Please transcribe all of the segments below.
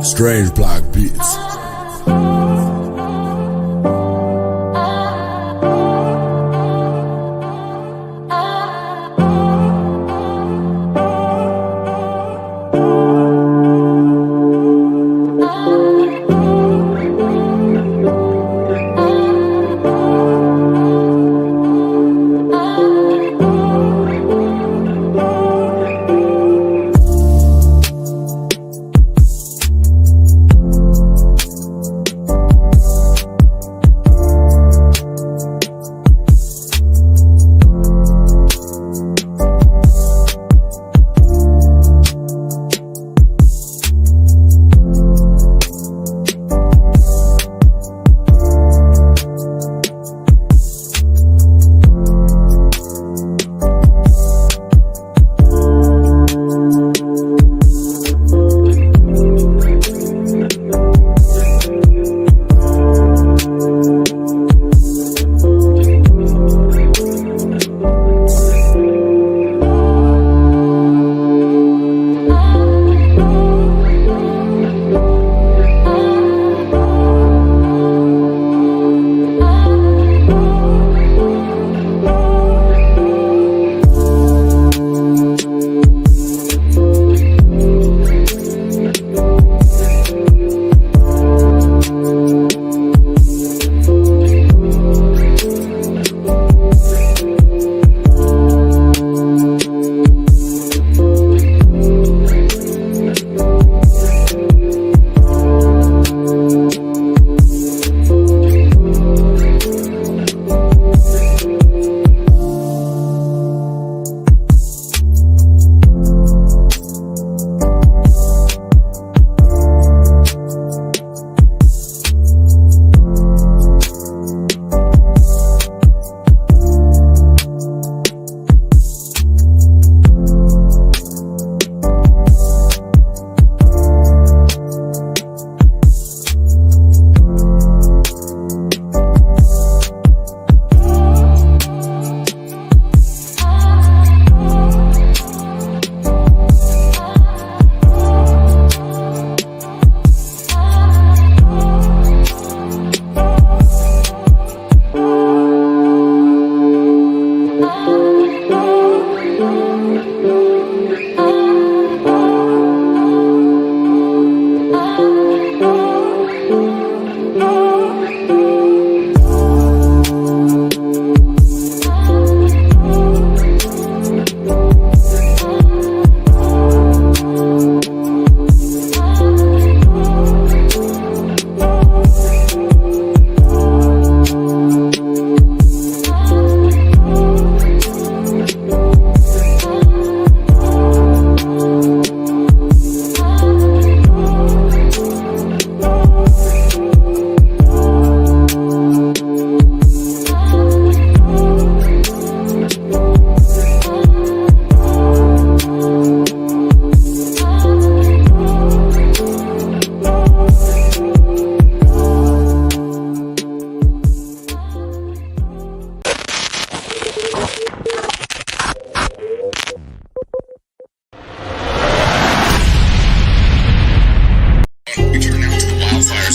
Strange Block Beats.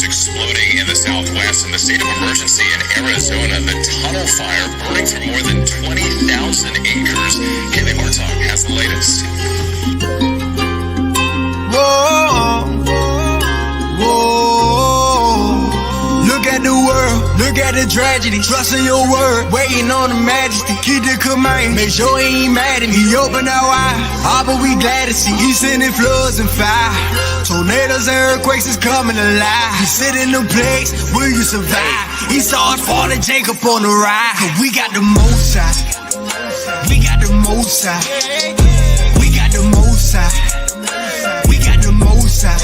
exploding in the southwest and the state of emergency in Arizona. The tunnel fire burning through more than 20,000 acres. Kaylee Hartog has the latest. Whoa, whoa. Look at the world, look at the tragedy. Trust in your word, waiting on the majesty. Keep the command, make sure he ain't mad at me. He opened our eyes, all but we glad to see. He sending floods and fire. Tornadoes and earthquakes is coming alive. You sit in the place, will you survive? He saw us fall to Jacob on the ride. Cause we got the most side. We got the most side. We got the most side. We got the most side.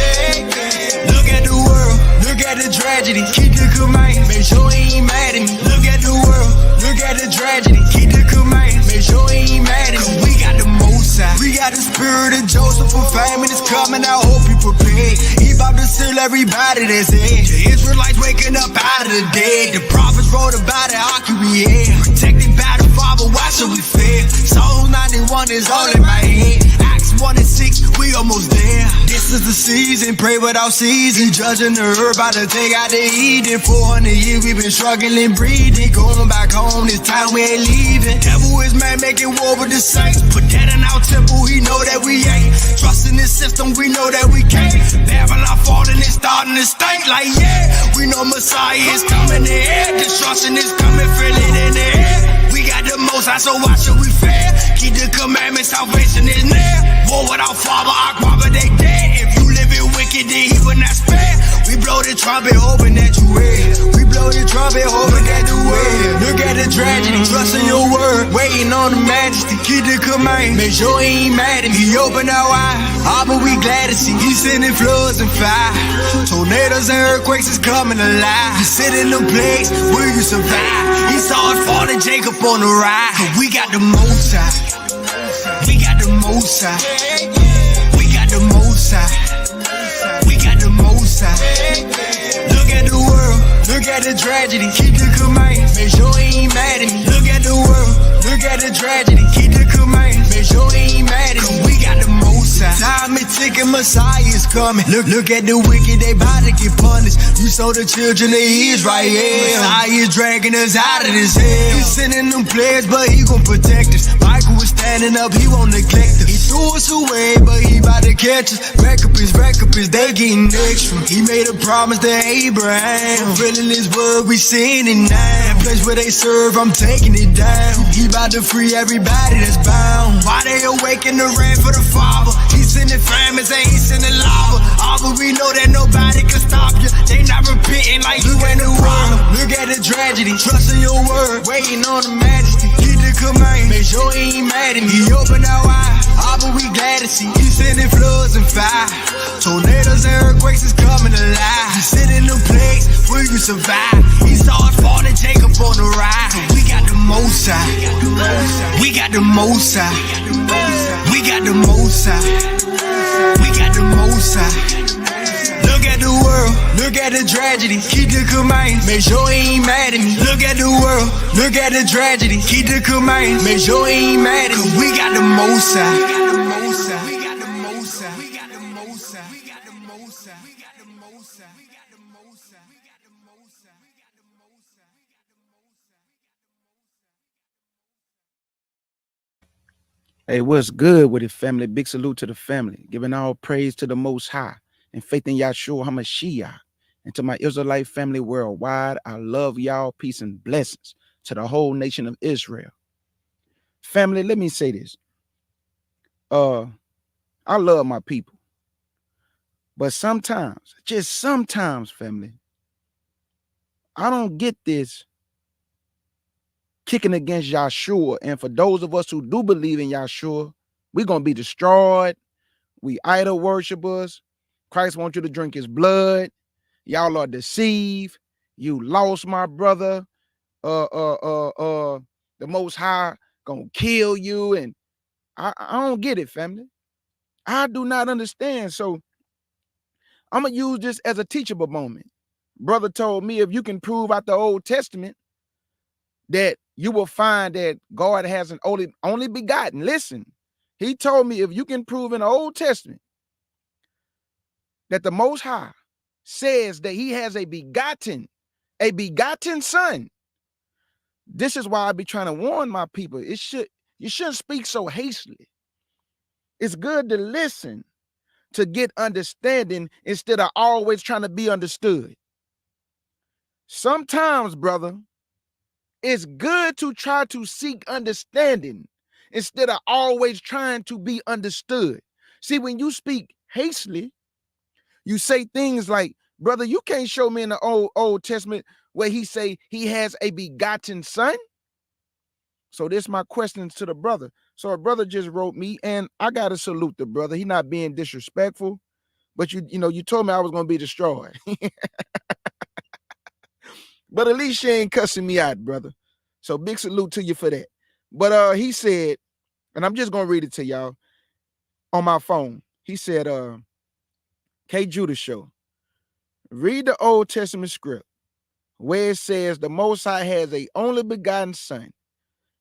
Look at the world, look at the tragedy. Keep the command, make sure he ain't mad at me. Look at the world, look at the tragedy. Keep the command, make sure he ain't mad at me. Cause we got the most side. We got the spirit of Joseph, for famine is coming. I hope you prepared. about to seal everybody that's in. The Israelites waking up out of the dead. The prophets wrote about it, how can we hear? Protected by the Father, why should we fear? Psalm 91 is all in my head. Acts 1 and 6, we almost there. This is the season, pray without season. Judging the earth by the thing out to eat. In 400 years we've been struggling, breathing. Going back home, this time we ain't leaving. Devil is man making war with the saints. Put that in our temple, he know that we ain't. Trusting this system, we know that we can't. Babylon falling and starting to stink like yeah. We know Messiah is coming in here. Destruction is coming, feel it in the air. We got the most high, so why should we fear? Keep the commandments, salvation is near. War without Father, Aquaba, they dead. If you living wicked, then he will not spare. We blow the trumpet, hoping that you hear. We blow the trumpet, hoping that you hear. Look at the tragedy, trusting your word. Waiting on the majesty, keep the command. Make sure he ain't mad at me, he open our eyes. All but we glad to see, he sending floods and fire. Tornadoes and earthquakes is coming alive. You sit in the place, will you survive? He saw it fall to Jacob on the ride. We got the most high. We got the most high. We got the most high. We got the most high. Look at the world, look at the tragedy, keep the command. Make sure he ain't mad at me. Look at the world, look at the tragedy, keep the command. Make sure he ain't mad at me. We got the most high. Time is ticking, Messiah is coming. Look at the wicked, they bout to get punished. You saw the children of Israel. Messiah is dragging us out of this hell. He's sending them players, but he gon' protect us. Michael was standing up, he won't neglect us. He threw us away, but he bout to catch us. Rack up his, they getting extra. He made a promise to Abraham. Fulfilling his word, we seeing it now. That place where they serve, I'm taking it down. He bout to free everybody that's bound. Why they awaken the rain for the Father? He sending famines and he sending lava. All but we know that nobody can stop you. They not repenting like you ain't the world. Look at the tragedy, trusting your word. Waiting on the majesty, keep the command. Make sure he ain't mad at me, he open our eyes. All but we glad to see, he sending floods and fire. Tornadoes and earthquakes is coming alive. You sit in the place, will you survive? He saw it fall to Jacob on the ride. We got the most high. We got the most high. We got the most high. We got the most high. Look at the world, look at the tragedy, keep the command. Make sure he ain't mad at me. Look at the world, look at the tragedy, keep the command. Make sure he ain't mad at me. We got the most high. We got the most high. We got the most high. We got the most high. We got the most high. We got the most high. We got the most high. We got the most high. We got the most high. Hey, what's good with it, family? Big salute to the family. Giving all praise to the Most High and faith in Yahshua HaMashiach. And to my Israelite family worldwide, I love y'all. Peace and blessings to the whole nation of Israel. Family, let me say this. I love my people. But sometimes, just sometimes, family, I don't get this kicking against Yahshua. And for those of us who do believe in Yahshua, we're going to be destroyed. We idol worshipers. Christ wants you to drink his blood. Y'all are deceived. You lost, my brother. The Most High gonna kill you. And I don't get it, family. I do not understand. So I'm gonna use this as a teachable moment. Brother told me if you can prove out the Old Testament that you will find that God has an only begotten. Listen, he told me if you can prove in the Old Testament that the Most High says that he has a begotten son. This is why I be trying to warn my people. You shouldn't speak so hastily. It's good to listen to get understanding instead of always trying to be understood. Sometimes, brother, it's good to try to seek understanding instead of always trying to be understood. See, when you speak hastily, you say things like, brother, you can't show me in the Old Testament where he say he has a begotten son. So this is my questions to the brother. So a brother just wrote me, and I got to salute the brother. He not being disrespectful, but you told me I was going to be destroyed. But at least you ain't cussing me out, brother. So big salute to you for that. But he said, and I'm just going to read it to y'all on my phone. He said, K Judah Show. Read the Old Testament script where it says the Most High has a only begotten son.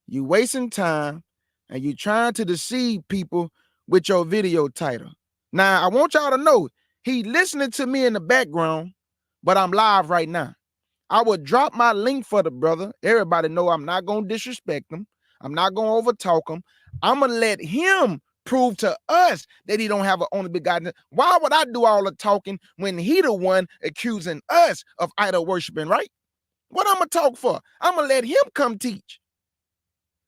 You wasting time and you trying to deceive people with your video title. Now, I want y'all to know he listening to me in the background, but I'm live right now. I would drop my link for the brother. Everybody know I'm not going to disrespect him. I'm not going to overtalk him. I'm going to let him prove to us that he don't have an only begotten. Why would I do all the talking when he the one accusing us of idol worshiping, right? What I'm going to talk for? I'm going to let him come teach.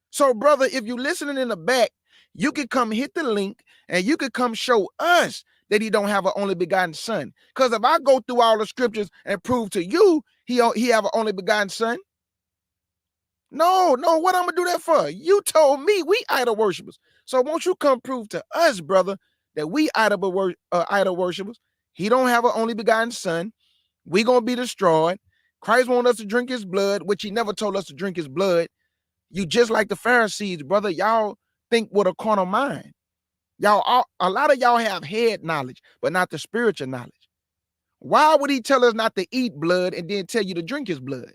So, brother, if you listening in the back, you can come hit the link and you can come show us that he don't have an only begotten son. Because if I go through all the scriptures and prove to you he have an only begotten son, no, what I'm gonna do that for? You told me we idol worshipers. So won't you come prove to us, brother, that we idol worshipers? He don't have an only begotten son. We gonna be destroyed. Christ want us to drink his blood, which he never told us to drink his blood. You just like the Pharisees, brother. Y'all think with a carnal mind. A lot of y'all have head knowledge, but not the spiritual knowledge. Why would he tell us not to eat blood and then tell you to drink his blood?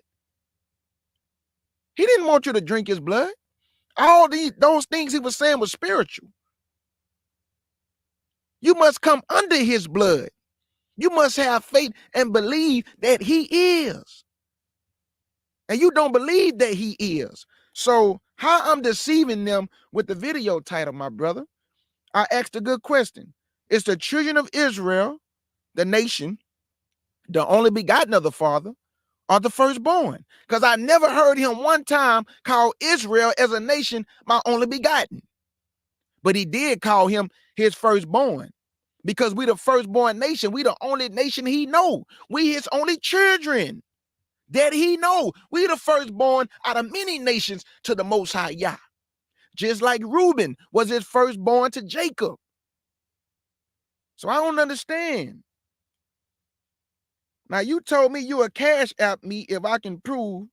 He didn't want you to drink his blood. All those things he was saying was spiritual. You must come under his blood. You must have faith and believe that he is. And you don't believe that he is. So how I'm deceiving them with the video title, my brother? I asked a good question. Is the children of Israel, the nation, the only begotten of the Father, or the firstborn? Because I never heard him one time call Israel as a nation my only begotten. But he did call him his firstborn. Because we the firstborn nation. We the only nation he know. We his only children that he know. We the firstborn out of many nations to the Most High Yah. Just like Reuben was his firstborn to Jacob. So I don't understand. Now you told me you would cash out me if I can prove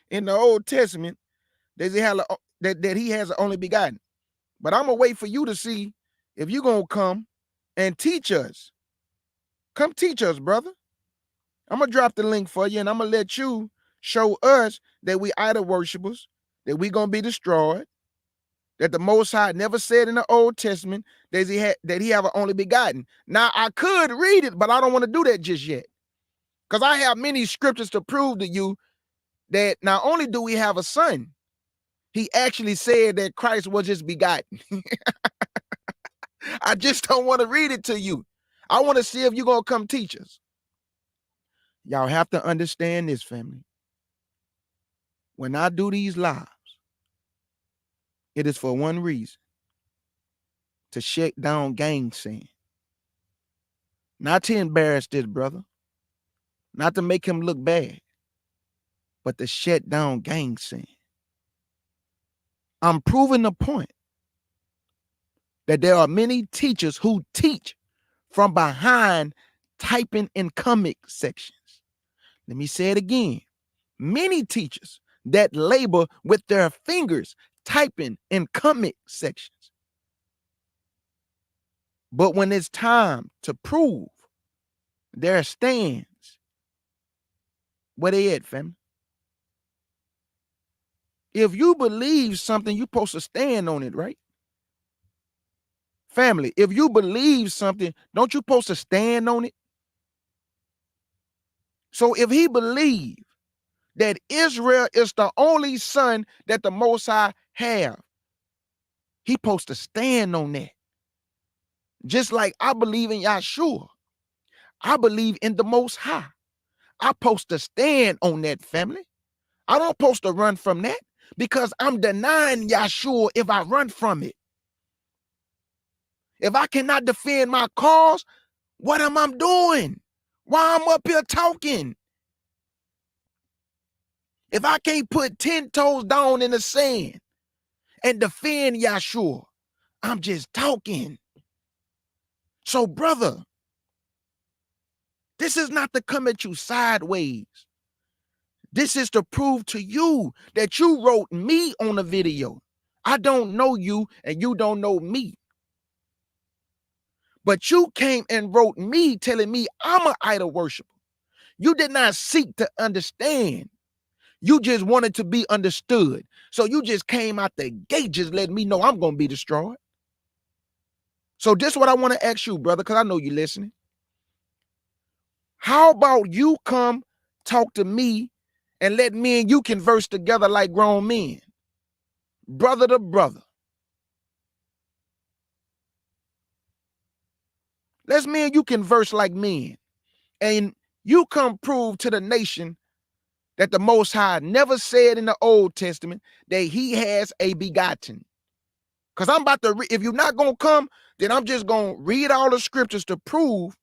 in the Old Testament that he has an only begotten. But I'm gonna wait for you to see if you're gonna come and teach us. Come teach us, brother. I'm gonna drop the link for you and I'm gonna let you show us that we idol worshipers, that we gonna be destroyed, that the Most High never said in the Old Testament that he have an only begotten. Now I could read it, but I don't want to do that just yet. Because I have many scriptures to prove to you that not only do we have a son, he actually said that Christ was his begotten. I just don't want to read it to you. I want to see if you're going to come teach us. Y'all have to understand this, family. When I do these lives, it is for one reason: to shut down gang sin. Not to embarrass this brother, not to make him look bad, but to shut down gang sin. I'm proving the point that there are many teachers who teach from behind typing in comment sections. Let me say it again. Many teachers that labor with their fingers typing in comment sections. But when it's time to prove their stands, where they at, family? If you believe something, you're supposed to stand on it, right? Family, if you believe something, don't you supposed to stand on it? So if he believed that Israel is the only son that the Most High have, he supposed to stand on that. Just like I believe in Yahshua, I believe in the Most High. I supposed to stand on that, family. I don't supposed to run from that because I'm denying Yahshua if I run from it. If I cannot defend my cause, what am I doing? Why I'm up here talking? If I can't put 10 toes down in the sand and defend Yahshua, I'm just talking. So, brother, this is not to come at you sideways. This is to prove to you that you wrote me on a video. I don't know you and you don't know me. But you came and wrote me telling me I'm an idol worshiper. You did not seek to understand. You just wanted to be understood. So you just came out the gate just letting me know I'm going to be destroyed. So this is what I want to ask you, brother, because I know you're listening. How about you come talk to me and let me and you converse together like grown men, brother to brother? Let's me and you converse like men, and you come prove to the nation that the Most High never said in the Old Testament that he has a begotten. Because I'm about to, if you're not going to come, then I'm just going to read all the scriptures to prove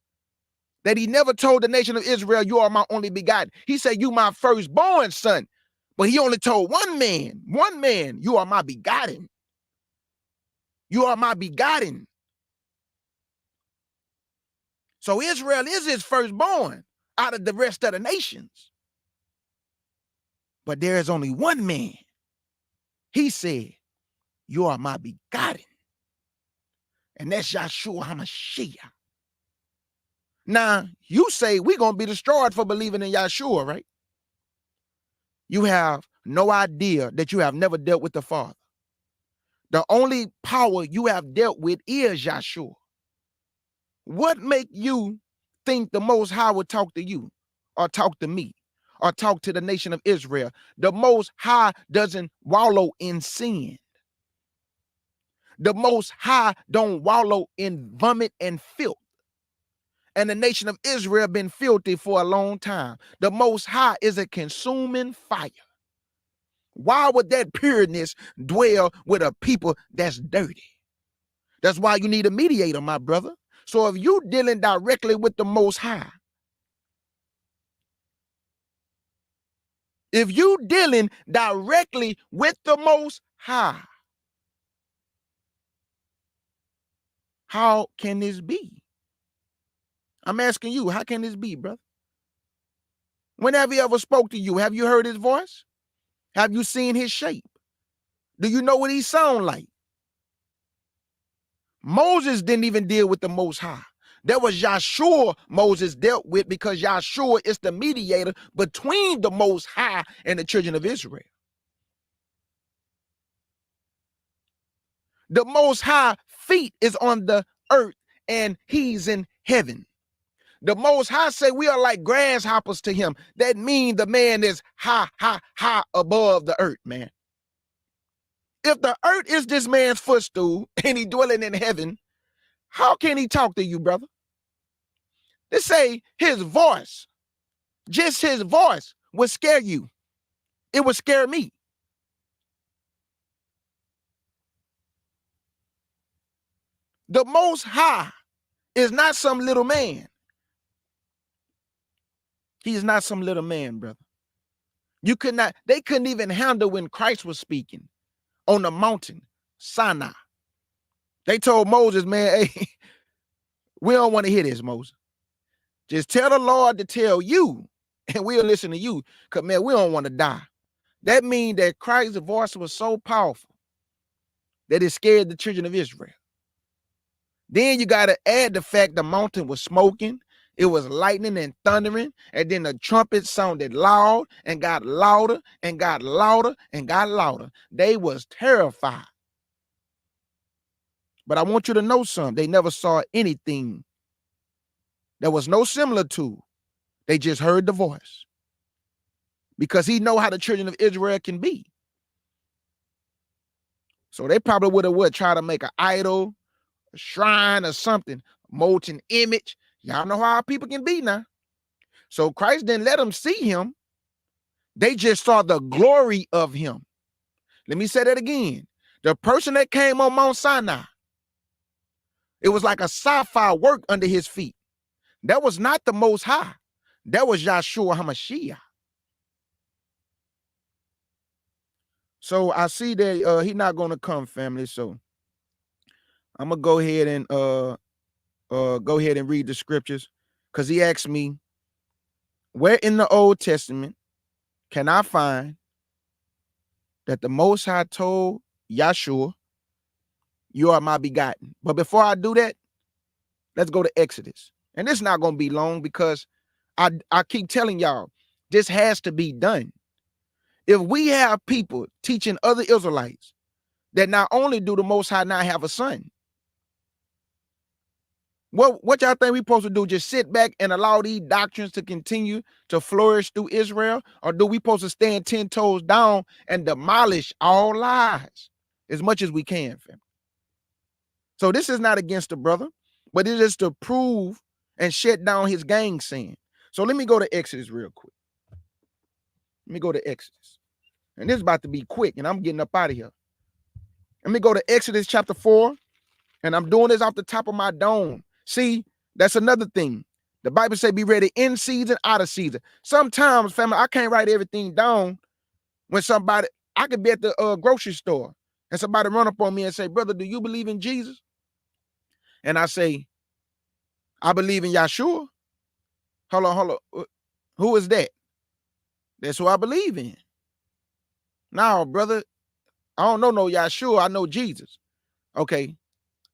that he never told the nation of Israel, you are my only begotten. He said, you my firstborn son. But he only told one man, you are my begotten. You are my begotten. So Israel is his firstborn out of the rest of the nations. But there is only one man. He said, you are my begotten. And that's Yahshua HaMashiach. Now, you say we're going to be destroyed for believing in Yahshua, right? You have no idea that you have never dealt with the Father. The only power you have dealt with is Yahshua. What make you think the Most High would talk to you or talk to me or talk to the nation of Israel? The Most High doesn't wallow in sin. The Most High don't wallow in vomit and filth. And the nation of Israel been filthy for a long time. The Most High is a consuming fire. Why would that pureness dwell with a people that's dirty? That's why you need a mediator, my brother. So if you dealing directly with the Most High, if you dealing directly with the Most High, how can this be? I'm asking you, how can this be, brother? When have he ever spoke to you? Have you heard his voice? Have you seen his shape? Do you know what he sound like? Moses didn't even deal with the Most High. That was Yahshua Moses dealt with, because Yahshua is the mediator between the Most High and the children of Israel. The Most High feet is on the earth and he's in heaven. The Most High say we are like grasshoppers to him. That means the man is high above the earth, man. If the earth is this man's footstool and he dwelling in heaven, how can he talk to you, brother? They say his voice, just his voice would scare you. It would scare me. The Most High is not some little man. He is not some little man, brother. They couldn't even handle when Christ was speaking on the mountain, Sinai. They told Moses, man, hey, we don't want to hear this, Moses. Just tell the Lord to tell you, and we'll listen to you, because, man, we don't want to die. That means that Christ's voice was so powerful that it scared the children of Israel. Then you got to add the fact the mountain was smoking, it was lightning and thundering, and then the trumpet sounded loud and got louder and got louder and got louder. They was terrified. But I want you to know something. They never saw anything. There was no similitude. They just heard the voice. Because he know how the children of Israel can be. So they probably would try to make an idol, a shrine or something, molten image. Y'all know how people can be now. So Christ didn't let them see him. They just saw the glory of him. Let me say that again. The person that came on Mount Sinai, it was like a sapphire work under his feet. That was not the Most High. That was Yahshua HaMashiach. So I see that he's not going to come, family. So I'm going to go ahead and read the scriptures, because he asked me, where in the Old Testament can I find that the Most High told Yahshua, you are my begotten? But before I do that, Let's go to Exodus. And it's not going to be long because I keep telling y'all, this has to be done. If we have people teaching other Israelites that not only do the Most High not have a son, what y'all think we supposed to do? Just sit back and allow these doctrines to continue to flourish through Israel? Or do we supposed to stand 10 toes down and demolish all lies as much as we can, fam? So this is not against the brother, but it is to prove and shut down his gang sin. So let me go to Exodus real quick. Let me go to Exodus. And this is about to be quick, and I'm getting up out of here. Let me go to Exodus chapter 4, and I'm doing this off the top of my dome. See, that's another thing. The Bible say be ready in season, out of season. Sometimes, family, I can't write everything down when somebody, I could be at the grocery store, and somebody run up on me and say, brother, do you believe in Jesus? And I say, I believe in Yahshua. Hold on. Who is that? That's who I believe in. Now, brother, I don't know no Yahshua. I know Jesus. Okay.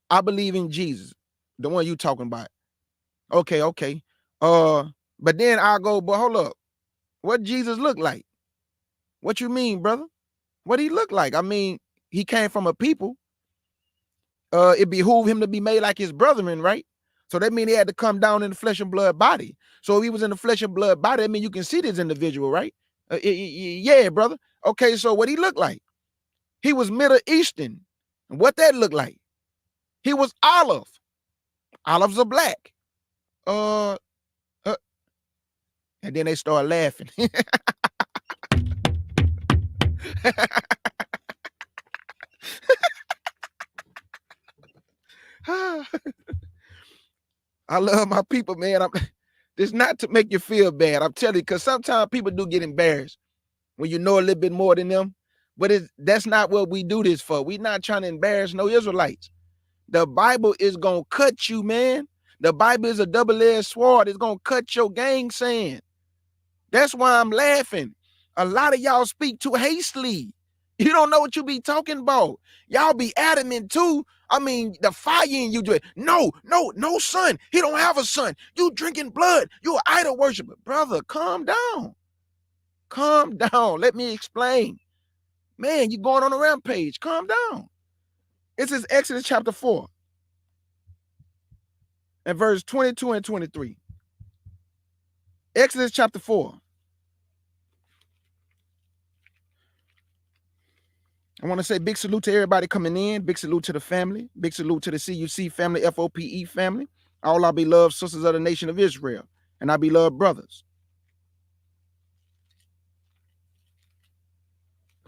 I believe in Jesus. The one you talking about. Okay. But then I go, but hold up. What Jesus look like? What you mean, brother? What he look like? I mean, he came from a people. It behooved him to be made like his brethren, right? So that means he had to come down in the flesh and blood body. So if he was in the flesh and blood body, I mean, you can see this individual, right? Yeah, brother. Okay, so what he looked like? He was Middle Eastern. And what that looked like? He was olive. Olives are black. And then they start laughing. I love my people, man. This not to make you feel bad. I'm telling you, because sometimes people do get embarrassed when you know a little bit more than them. But that's not what we do this for. We're not trying to embarrass no Israelites. The Bible is going to cut you, man. The Bible is a double-edged sword. It's going to cut your gang saying. That's why I'm laughing. A lot of y'all speak too hastily. You don't know what you be talking about. Y'all be adamant too. I mean, the fire in you do it. No son. He don't have a son. You drinking blood. You an idol worshiper. Brother, calm down. Calm down. Let me explain. Man, you going on a rampage. Calm down. This is Exodus chapter 4 and verse 22 and 23. Exodus chapter 4. I want to say big salute to everybody coming in. Big salute to the family. Big salute to the CUC family, FOPE family. All our beloved sisters of the nation of Israel and our beloved brothers.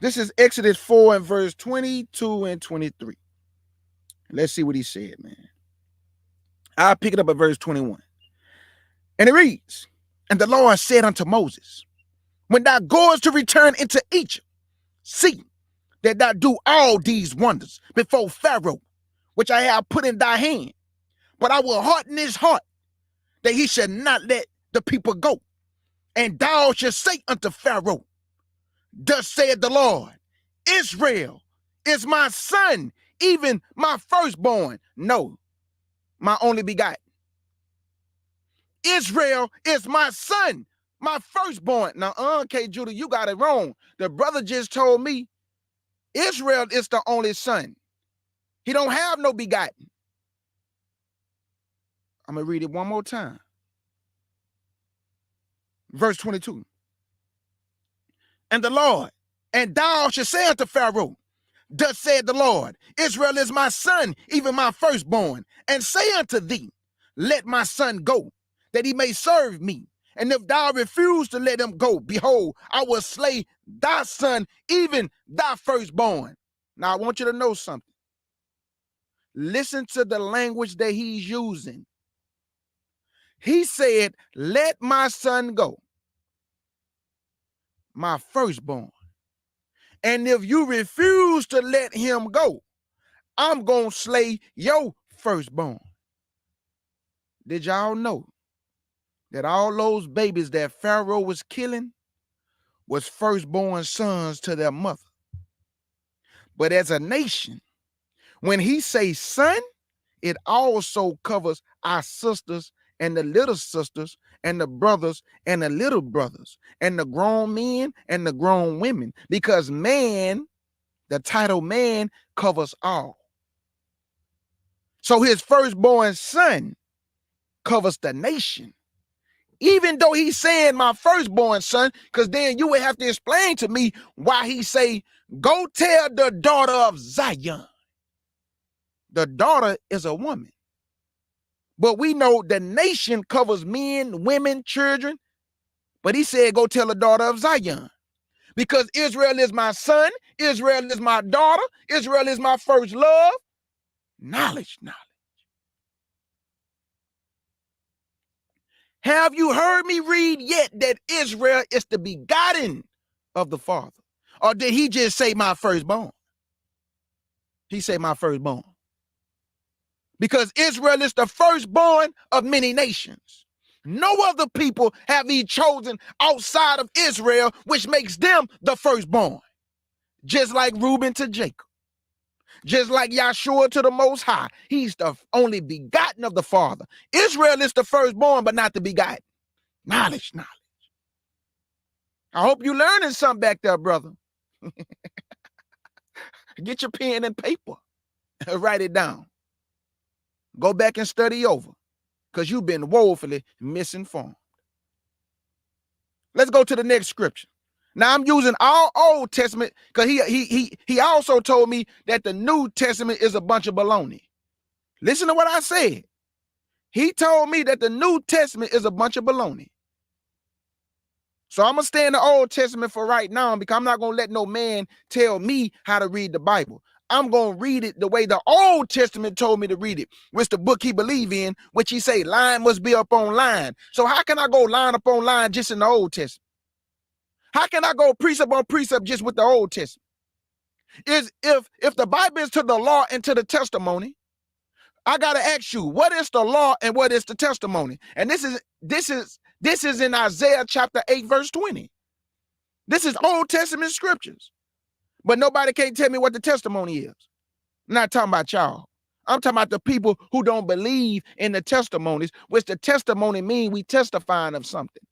This is Exodus 4 and verse 22 and 23. Let's see what he said, man. I'll pick it up at verse 21. And it reads, and the Lord said unto Moses, when thou goest to return into Egypt, see that thou do all these wonders before Pharaoh, which I have put in thy hand. But I will harden his heart, that he should not let the people go. And thou shalt say unto Pharaoh, thus saith the Lord, Israel is my son, even my firstborn. No, my only begotten. Israel is my son, my firstborn. Now, okay, Judah, you got it wrong. The brother just told me Israel is the only son. He don't have no begotten. I'm going to read it one more time. Verse 22. And the Lord, and thou shalt say unto Pharaoh, thus said the Lord, Israel is my son, even my firstborn. And say unto thee, let my son go, that he may serve me. And if thou refuse to let him go, behold, I will slay thy son, even thy firstborn. Now, I want you to know something. Listen to the language that he's using. He said, let my son go, my firstborn. And if you refuse to let him go, I'm going to slay your firstborn. Did y'all know that all those babies that Pharaoh was killing was firstborn sons to their mother? But as a nation, when he says son, it also covers our sisters and the little sisters and the brothers and the little brothers and the grown men and the grown women, because man, the title man, covers all. So his firstborn son covers the nation. Even though he's saying my firstborn son, because then you would have to explain to me why he say, go tell the daughter of Zion. The daughter is a woman. But we know the nation covers men, women, children. But he said, go tell the daughter of Zion. Because Israel is my son, Israel is my daughter, Israel is my first love. Knowledge. Have you heard me read yet that Israel is the begotten of the Father? Or did he just say my firstborn? He said my firstborn. Because Israel is the firstborn of many nations. No other people have he chosen outside of Israel, which makes them the firstborn. Just like Reuben to Jacob. Just like Yahshua to the Most High. He's the only begotten of the Father. Israel is the firstborn, but not the begotten. Knowledge. I hope you're learning something back there, brother. Get your pen and paper. Write it down. Go back and study over, because you've been woefully misinformed. Let's go to the next scripture. Now I'm using all Old Testament because he also told me that the New Testament is a bunch of baloney. Listen to what I said. He told me that the New Testament is a bunch of baloney. So I'm going to stay in the Old Testament for right now, because I'm not going to let no man tell me how to read the Bible. I'm going to read it the way the Old Testament told me to read it, which the book he believe in, which he say line must be up on line. So how can I go line up on line just in the Old Testament? How can I go precept on precept just with the Old Testament? If the Bible is to the law and to the testimony, I got to ask you, what is the law and what is the testimony? And this is in Isaiah chapter 8, verse 20. This is Old Testament scriptures. But nobody can't tell me what the testimony is. I'm not talking about y'all. I'm talking about the people who don't believe in the testimonies, which the testimony mean we testifying of something.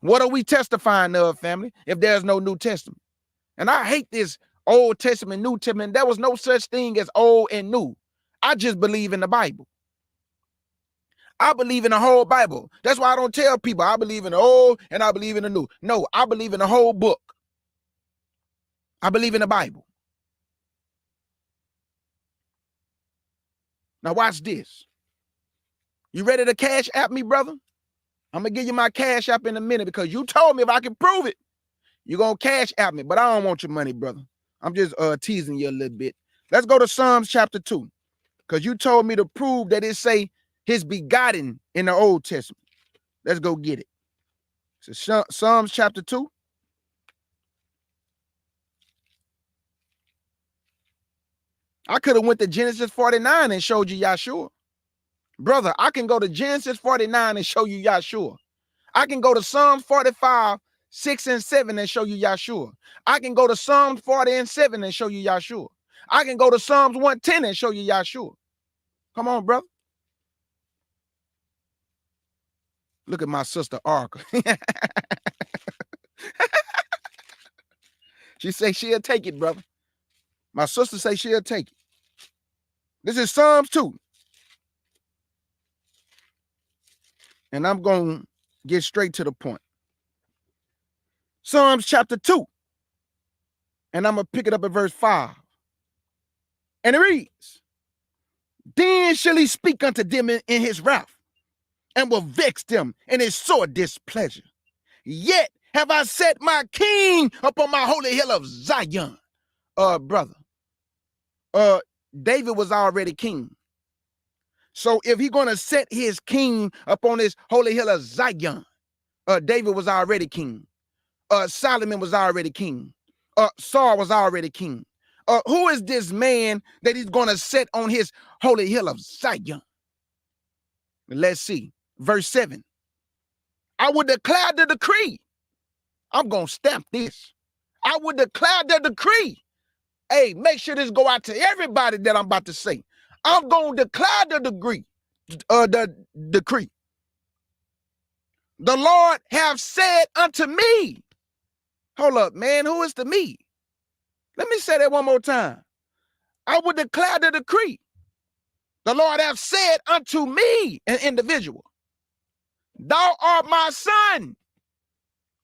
What are we testifying of, family, if there's no New Testament? And I hate this Old Testament, New Testament. There was no such thing as old and new. I just believe in the Bible. I believe in the whole Bible. That's why I don't tell people I believe in the old and I believe in the new. No, I believe in the whole book. I believe in the Bible. Now watch this. You ready to cash app me, brother? I'm going to give you my cash app in a minute, because you told me if I can prove it, you're going to cash app me. But I don't want your money, brother. I'm just teasing you a little bit. Let's go to Psalms chapter 2, because you told me to prove that it say his begotten in the Old Testament. Let's go get it. So Psalms chapter 2. I could have went to Genesis 49 and showed you Yahshua. Brother, I can go to Genesis 49 and show you Yahshua. I can go to Psalms 45, 6 and 7 and show you Yahshua. I can go to Psalms 40 and 7 and show you Yahshua. I can go to Psalms 110 and show you Yahshua. Come on, brother. Look at my sister Arka. She say she'll take it, brother. My sister say she'll take it. This is Psalms 2. And I'm going to get straight to the point. Psalms chapter 2. And I'm going to pick it up at verse 5. And it reads, then shall he speak unto them in his wrath, and will vex them in his sore displeasure. Yet have I set my king upon my holy hill of Zion. Brother, David was already king. So if he's going to set his king upon his holy hill of Zion, David was already king. Solomon was already king. Saul was already king. Who is this man that he's going to set on his holy hill of Zion? Let's see. Verse 7. I will declare the decree. I'm going to stamp this. I will declare the decree. Hey, make sure this go out to everybody that I'm about to say. I'm going to declare the the decree. The Lord have said unto me. Hold up, man. Who is the me? Let me say that one more time. I would declare the decree. The Lord have said unto me, an individual, thou art my son.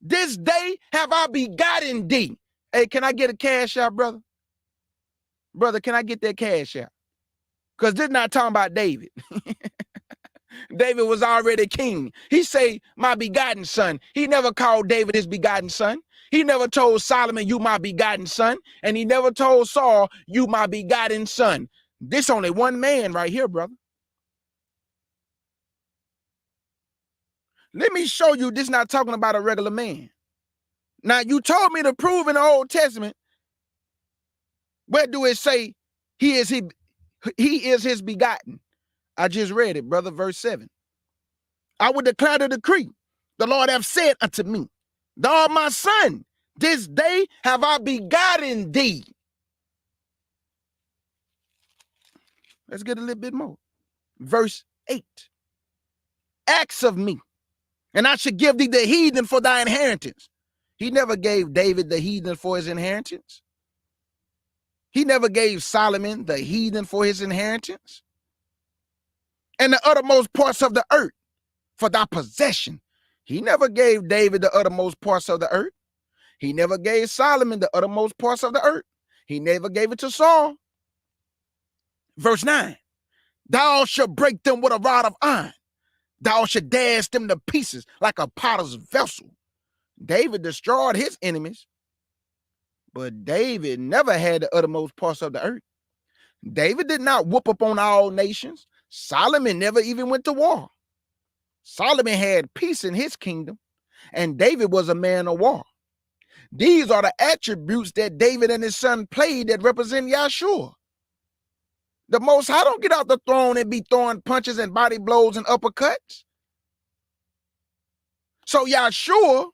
This day have I begotten thee. Hey, can I get a cash out, brother? Brother, can I get that cash out? Because this not talking about David. David was already king. He say, my begotten son. He never called David his begotten son. He never told Solomon, you my begotten son. And he never told Saul, you my begotten son. This only one man right here, brother. Let me show you this not talking about a regular man. Now, you told me to prove in the Old Testament, where do it say he is his begotten? I just read it, brother, verse 7. I would declare the decree. The Lord have said unto me, thou art my son. This day have I begotten thee. Let's get a little bit more. Verse 8. Acts of me, and I should give thee the heathen for thy inheritance. He never gave David the heathen for his inheritance. He never gave Solomon the heathen for his inheritance. And the uttermost parts of the earth for thy possession. He never gave David the uttermost parts of the earth. He never gave Solomon the uttermost parts of the earth. He never gave it to Saul. Verse 9. Thou shalt break them with a rod of iron. Thou shalt dash them to pieces like a potter's vessel. David destroyed his enemies, but David never had the uttermost parts of the earth. David did not whoop up on all nations. Solomon never even went to war. Solomon had peace in his kingdom, and David was a man of war. These are the attributes that David and his son played that represent Yahshua. The Most High don't get out the throne and be throwing punches and body blows and uppercuts. So Yahshua,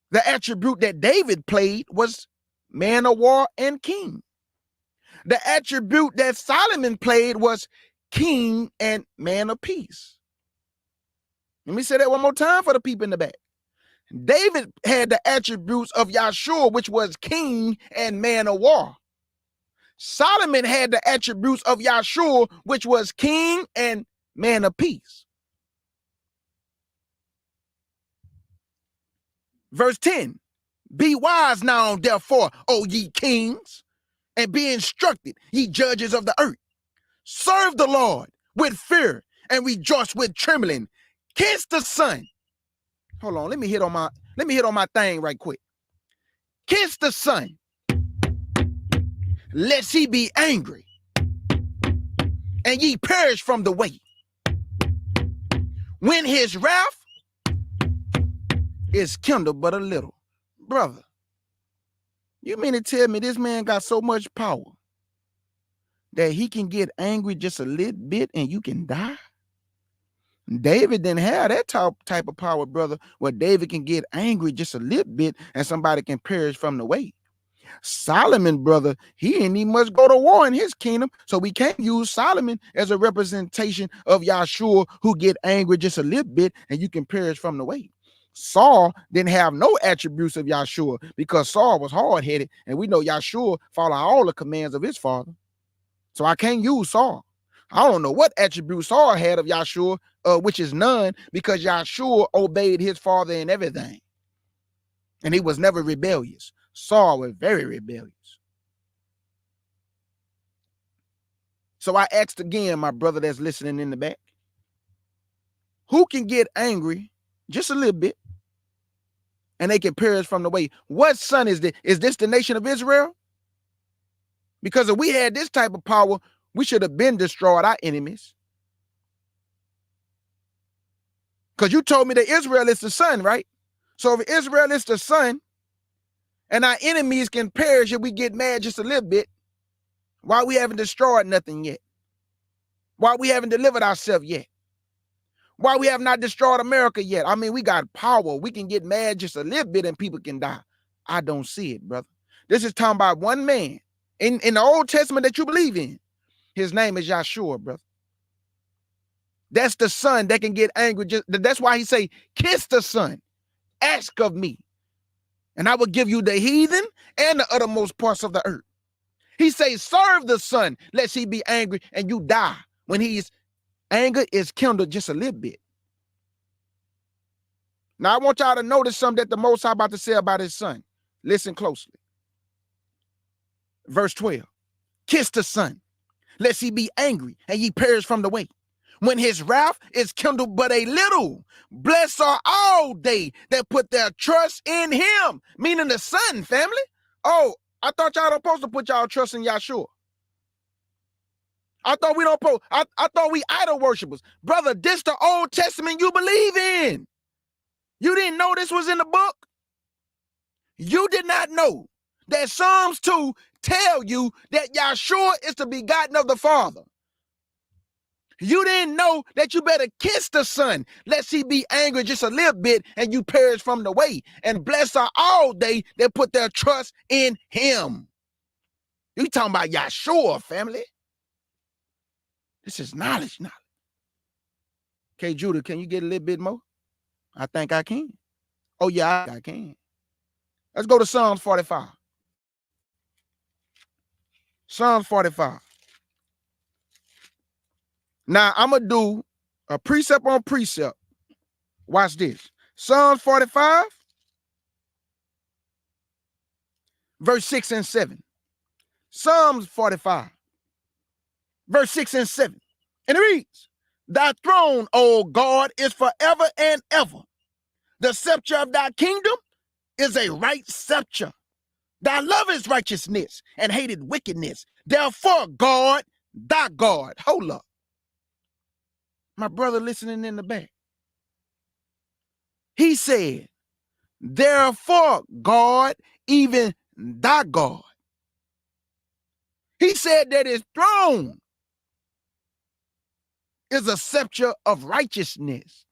the attribute that David played was man of war and king. The attribute that Solomon played was king and man of peace. Let me say that one more time for the people in the back. David had the attributes of Yahshua, which was king and man of war. Solomon had the attributes of Yahshua, which was king and man of peace. Verse 10, be wise now, therefore, O ye kings, and be instructed, ye judges of the earth. Serve the Lord with fear and rejoice with trembling. Kiss the Son. Hold on, let me hit on my thing right quick. Kiss the Son, lest he be angry, and ye perish from the way, when his wrath is kindled but a little. Brother, you mean to tell me this man got so much power that he can get angry just a little bit and you can die? David didn't have that type of power, brother, where David can get angry just a little bit and somebody can perish from the way. Solomon, brother, he didn't even much go to war in his kingdom, so we can't use Solomon as a representation of Yahshua who get angry just a little bit and you can perish from the way. Saul didn't have no attributes of Yahshua because Saul was hard-headed, and we know Yahshua followed all the commands of his father. So I can't use Saul. I don't know what attribute Saul had of Yahshua, which is none, because Yahshua obeyed his father in everything. And he was never rebellious. Saul was very rebellious. So I asked again, my brother that's listening in the back, who can get angry just a little bit and they can perish from the way? What son is this? Is this the nation of Israel? Because if we had this type of power, we should have been destroyed our enemies. Because you told me that Israel is the son, right? So if Israel is the son and our enemies can perish if we get mad just a little bit, why we haven't destroyed nothing yet? Why we haven't delivered ourselves yet? Why we have not destroyed America yet? I mean, we got power. We can get mad just a little bit and people can die. I don't see it, brother. This is talking about one man in the Old Testament that you believe in. His name is Yahshua, brother. That's the son that can get angry. That's why he say, kiss the son, ask of me, and I will give you the heathen and the uttermost parts of the earth. He say, serve the son, lest he be angry and you die. When his anger is kindled just a little bit. Now, I want y'all to notice something that the Most High about to say about his son. Listen closely. Verse 12. Kiss the son, lest he be angry and ye perish from the way. When his wrath is kindled but a little, blessed are all they that put their trust in him. Meaning the son, family. Oh, I thought y'all don't supposed to put y'all trust in Yahshua. I thought we don't post. I thought we idol worshipers. Brother, this the Old Testament you believe in. You didn't know this was in the book? You did not know that Psalms 2 tell you that Yahshua is the begotten of the Father. You didn't know that you better kiss the son, lest he be angry just a little bit and you perish from the way. And blessed are all they that put their trust in him. You talking about Yahshua, family. This is knowledge now. Okay, Judah, can you get a little bit more? I think I can. Oh, yeah, I can. Let's go to Psalms 45. Psalms 45. Now, I'm going to do a precept on precept. Watch this. Psalms 45, verse 6 and 7. Psalms 45, verse 6 and 7. And it reads, thy throne, O God, is forever and ever. The scepter of thy kingdom is a right scepter. Thy love is righteousness and hated wickedness. Therefore, God, thy God. Hold up. My brother listening in the back. He said, therefore, God, even thy God. He said that his throne is a scepter of righteousness.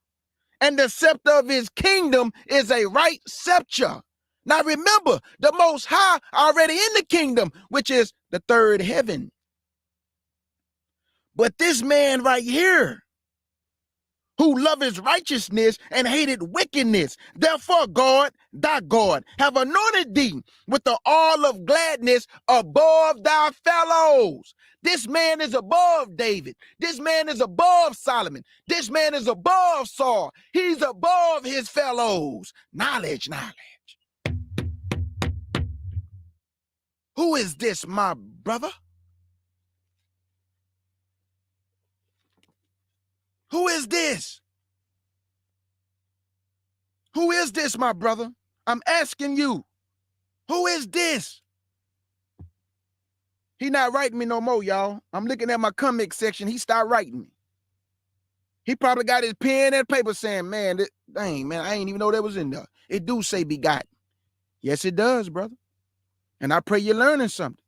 And the scepter of his kingdom is a right scepter. Now remember, the Most High already in the kingdom, which is the third heaven. But this man right here, who loveth righteousness and hated wickedness, therefore God, thy God, have anointed thee with the oil of gladness above thy fellows. This man is above David. This man is above Solomon. This man is above Saul. He's above his fellows. Knowledge. Who is this, my brother? Who is this? Who is this, my brother? I'm asking you. Who is this? He not writing me no more, y'all. I'm looking at my comment section. He started writing me. He probably got his pen and paper saying, man, dang, man, I ain't even know that was in there. It do say begotten. Yes, it does, brother. And I pray you're learning something.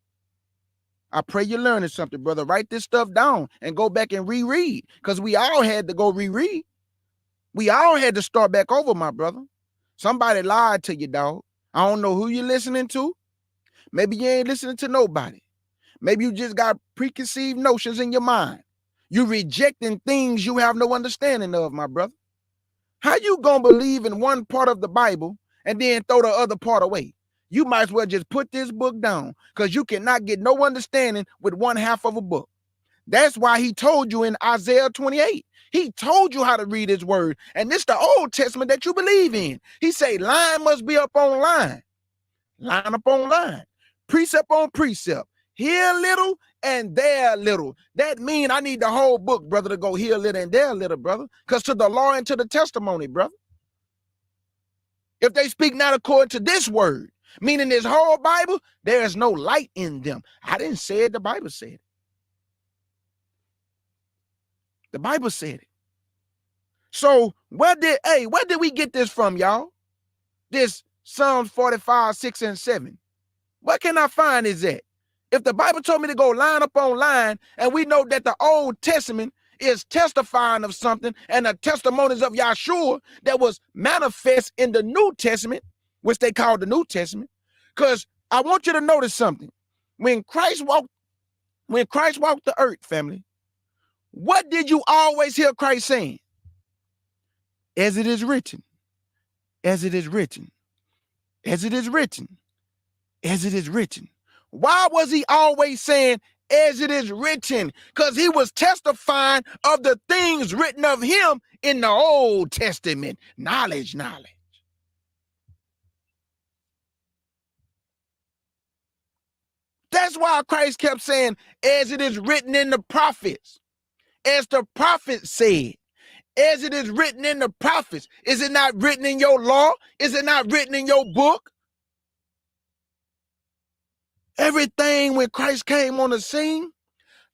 I pray you're learning something, brother. Write this stuff down and go back and reread, because we all had to go reread. We all had to start back over, my brother. Somebody lied to you, dog. I don't know who you're listening to. Maybe you ain't listening to nobody. Maybe you just got preconceived notions in your mind. You rejecting things you have no understanding of, my brother. How you gonna believe in one part of the Bible and then throw the other part away? You might as well just put this book down, because you cannot get no understanding with one half of a book. That's why he told you in Isaiah 28. He told you how to read his word. And this the Old Testament that you believe in. He say line must be up on line. Line up on line. Precept on precept. Here a little and there a little. That mean I need the whole book, brother, to go here a little and there a little, brother. Because to the law and to the testimony, brother. If they speak not according to this word, meaning this whole Bible, there is no light in them. I didn't say it, the Bible said it. The Bible said it. So where did we get this from, y'all? This Psalms 45, 6 and 7. Where can I find is that? If the Bible told me to go line up on line, and we know that the Old Testament is testifying of something, and the testimonies of Yahshua that was manifest in the New Testament, which they call the New Testament, because I want you to notice something. When Christ walked the earth, family, What did you always hear Christ saying? As it is written, as it is written, as it is written, as it is written. Why was he always saying, as it is written? Because he was testifying of the things written of him in the Old Testament. Knowledge. That's why Christ kept saying, as it is written in the prophets, as the prophets said, as it is written in the prophets. Is it not written in your law? Is it not written in your book? Everything when Christ came on the scene,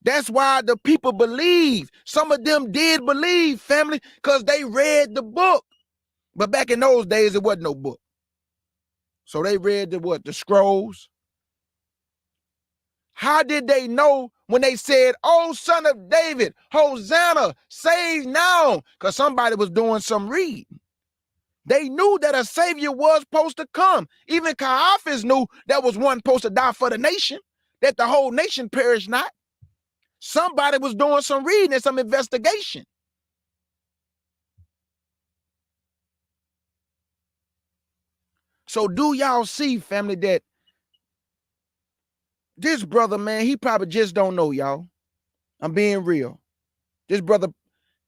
that's why the people believe. Some of them did believe, family, because they read the book. But back in those days, it wasn't no book. So they read the scrolls. How did they know when they said, "Oh, son of David, Hosanna, save now"? Because somebody was doing some reading. They knew that a savior was supposed to come. Even Caiaphas knew there was one supposed to die for the nation, that the whole nation perish not. Somebody was doing some reading and some investigation. So do y'all see, family, that this brother, man, he probably just don't know, y'all. I'm being real. This brother,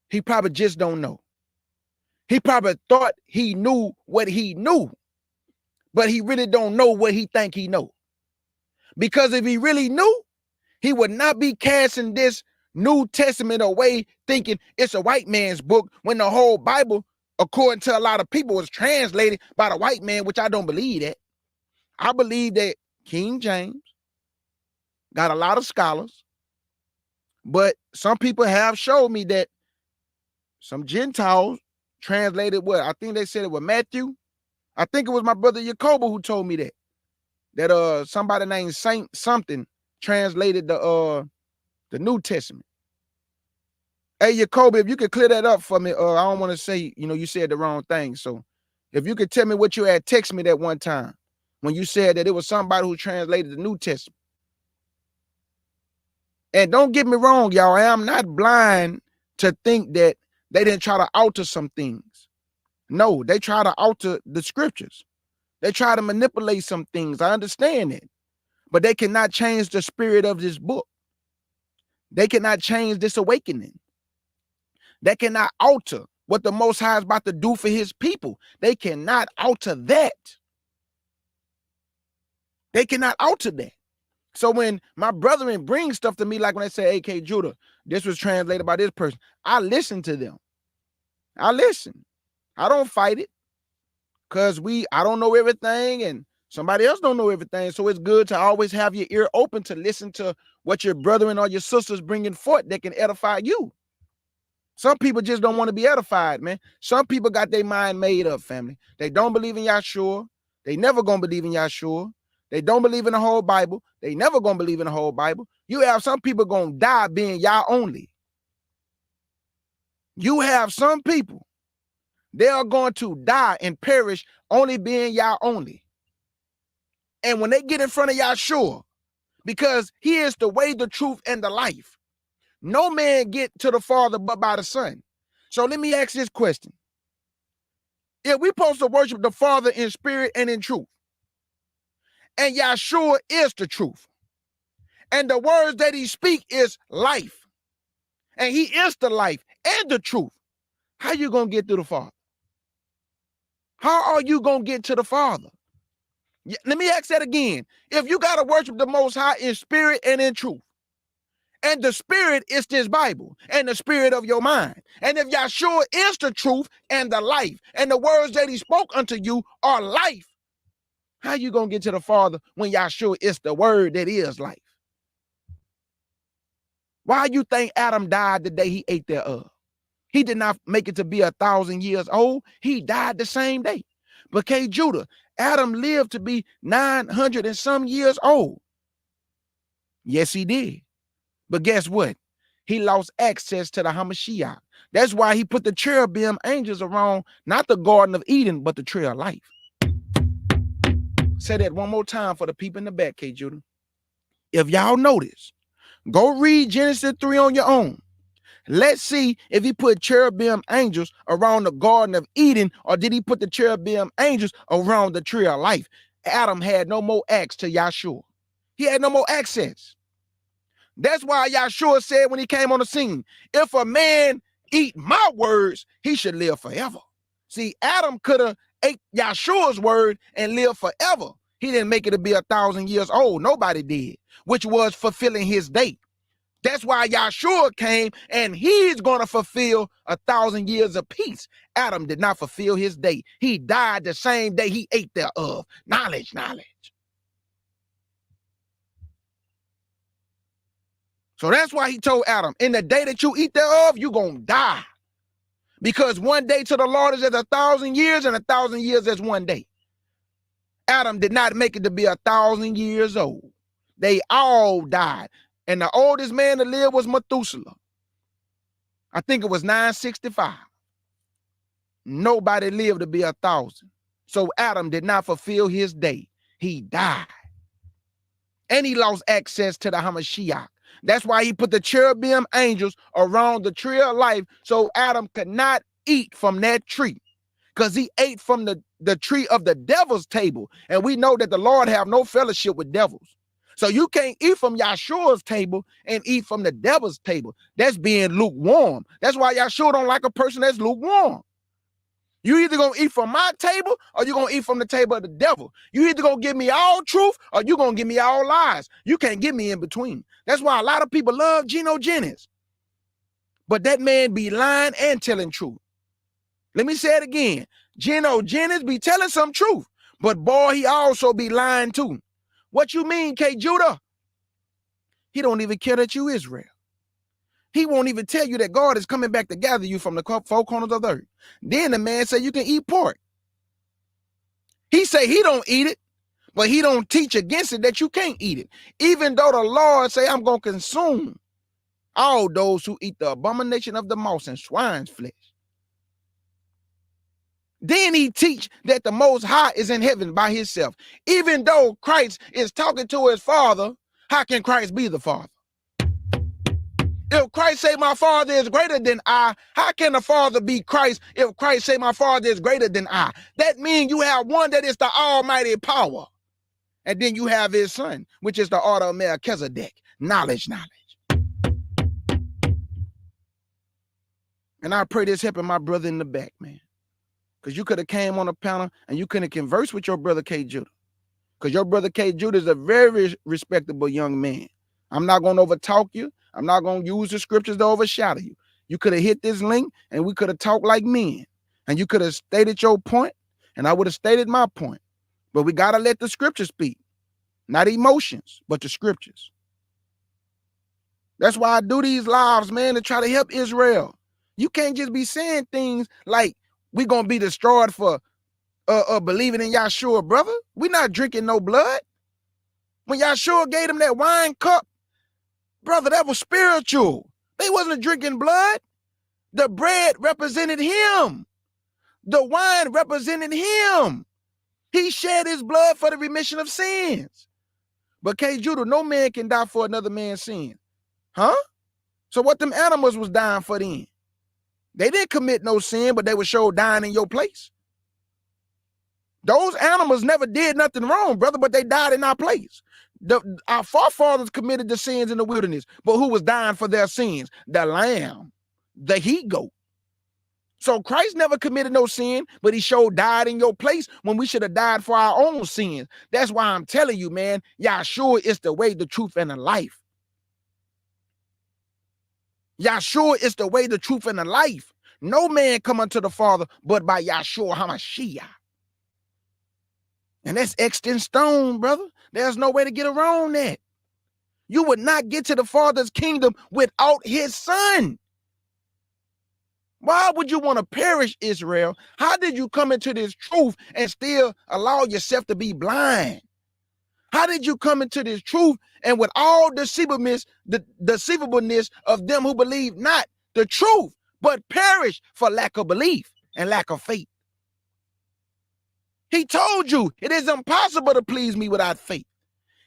he probably just don't know. He probably thought he knew what he knew, but he really don't know what he think he know. Because if he really knew, he would not be casting this New Testament away thinking it's a white man's book when the whole Bible, according to a lot of people, was translated by the white man, which I don't believe that. I believe that King James got a lot of scholars, but some people have showed me that some Gentiles translated what? I think they said it was Matthew. I think it was my brother Jacobo who told me that somebody named Saint something translated the New Testament. Hey, Jacoby, if you could clear that up for me, I don't want to say, you said the wrong thing. So if you could tell me what you had text me that one time when you said that it was somebody who translated the New Testament. And don't get me wrong, y'all, I am not blind to think that they didn't try to alter some things. No, they try to alter the scriptures. They try to manipulate some things. I understand it. But they cannot change the spirit of this book. They cannot change this awakening. They cannot alter what the Most High is about to do for his people. They cannot alter that. They cannot alter that. So when my brethren bring stuff to me, like when they say, AK Judah, this was translated by this person, I listen to them. I listen. I don't fight it because I don't know everything and somebody else don't know everything. So it's good to always have your ear open to listen to what your brethren or your sisters bringing forth that can edify you. Some people just don't want to be edified, man. Some people got their mind made up, family. They don't believe in Yahshua. They never gonna believe in Yahshua. They don't believe in the whole Bible. They never gonna believe in the whole Bible. You have some people gonna die being Yah only. You have some people, they are going to die and perish only being Yah only. And when they get in front of Yahshua, because he is the way, the truth, and the life, no man get to the Father but by the Son. So let me ask this question. If we supposed to worship the Father in spirit and in truth, and Yahshua is the truth, and the words that he speak is life, and he is the life and the truth, how you going to get to the Father? How are you going to get to the Father? Let me ask that again. If you got to worship the Most High in spirit and in truth, and the spirit is this Bible and the spirit of your mind, and if Yahshua is the truth and the life, and the words that he spoke unto you are life, how you going to get to the Father when Yahshua is the word that is life? Why you think Adam died the day he ate thereof? He did not make it to be 1,000 years old. He died the same day. But K. Judah, Adam lived to be 900 and some years old. Yes, he did. But guess what? He lost access to the Hamashiach. That's why he put the cherubim angels around, not the Garden of Eden, but the tree of life. Say that one more time for the people in the back, K. Judah. If y'all notice, go read Genesis 3 on your own. Let's see if he put cherubim angels around the Garden of Eden, or did he put the cherubim angels around the tree of life? Adam had no more access to Yahshua. He had no more access. That's why Yahshua said when he came on the scene, if a man eat my words, he should live forever. See, Adam could have ate Yahshua's word and lived forever. He didn't make it to be 1,000 years old. Nobody did, which was fulfilling his day. That's why Yahshua came, and he's going to fulfill 1,000 years of peace. Adam did not fulfill his day. He died the same day he ate thereof. Knowledge. So that's why he told Adam, in the day that you eat thereof, you're going to die. Because one day to the Lord is as 1,000 years, and 1,000 years as one day. Adam did not make it to be 1,000 years old. They all died. And the oldest man to live was Methuselah. I think it was 965. Nobody lived to be 1,000. So Adam did not fulfill his day. He died. And he lost access to the Hamashiach. That's why he put the cherubim angels around the tree of life so Adam could not eat from that tree. Because he ate from the tree of the devil's table. And we know that the Lord have no fellowship with devils. So you can't eat from Yahshua's table and eat from the devil's table. That's being lukewarm. That's why Yahshua don't like a person that's lukewarm. You either gonna eat from my table or you're gonna eat from the table of the devil. You either gonna give me all truth or you're gonna give me all lies. You can't get me in between. That's why a lot of people love Geno Jennings. But that man be lying and telling truth. Let me say it again. Geno Jennings be telling some truth, but boy, he also be lying too. What you mean, K. Judah? He don't even care that you Israel. He won't even tell you that God is coming back to gather you from the four corners of the earth. Then the man say you can eat pork. He say he don't eat it, but he don't teach against it that you can't eat it. Even though the Lord say I'm going to consume all those who eat the abomination of the mouse and swine's flesh. Then he teach that the Most High is in heaven by himself. Even though Christ is talking to his Father, how can Christ be the Father? If Christ say my Father is greater than I, how can the Father be Christ if Christ say my Father is greater than I? That means you have one that is the almighty power. And then you have his son, which is the order of Melchizedek. Knowledge. And I pray this helping my brother in the back, man. Because you could have came on a panel and you couldn't converse with your brother K. Judah. Because your brother K. Judah is a very respectable young man. I'm not going to overtalk you. I'm not going to use the scriptures to overshadow you. You could have hit this link and we could have talked like men. And you could have stated your point and I would have stated my point. But we got to let the scriptures speak. Not emotions, but the scriptures. That's why I do these lives, man, to try to help Israel. You can't just be saying things like we're going to be destroyed for believing in Yahshua, brother. We're not drinking no blood. When Yahshua gave them that wine cup, brother, that was spiritual. They wasn't drinking blood. The bread represented him. The wine represented him. He shed his blood for the remission of sins. But K. Judah, no man can die for another man's sin. Huh? So what them animals was dying for then? They didn't commit no sin, but they were sure dying in your place. Those animals never did nothing wrong, brother, but they died in our place. Our forefathers committed the sins in the wilderness, but who was dying for their sins? The lamb, the he-goat. So Christ never committed no sin, but he sure died in your place when we should have died for our own sins. That's why I'm telling you, man, Yahshua is the way, the truth, and the life. Yahshua is the way, the truth, and the life. No man come unto the Father but by Yahshua HaMashiach. And that's etched in stone, brother. There's no way to get around that. You would not get to the Father's kingdom without his son. Why would you want to perish, Israel? How did you come into this truth and still allow yourself to be blind? How did you come into this truth and with all deceivableness, the deceivableness of them who believe not the truth, but perish for lack of belief and lack of faith? He told you it is impossible to please me without faith.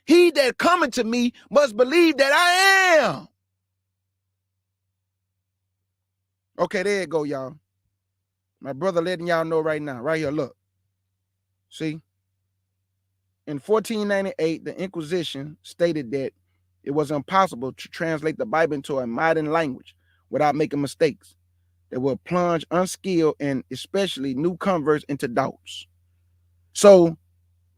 He that cometh to me must believe that I am. Okay, there you go, y'all. My brother letting y'all know right now. Right here, look. See? In 1498, the Inquisition stated that it was impossible to translate the Bible into a modern language without making mistakes that will plunge unskilled and especially new converts into doubts. So,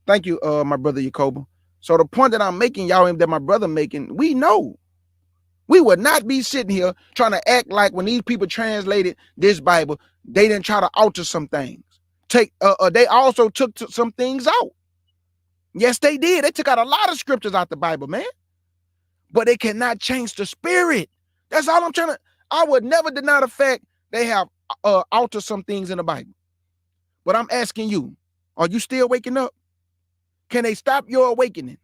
thank you, my brother Jacoba. So the point that I'm making, y'all, and that my brother making, we know. We would not be sitting here trying to act like when these people translated this Bible, they didn't try to alter some things. They also took some things out. Yes, they did. They took out a lot of scriptures out the Bible, man. But they cannot change the spirit. That's all I'm trying to. I would never deny the fact they have altered some things in the Bible. But I'm asking you, are you still waking up? Can they stop your awakening?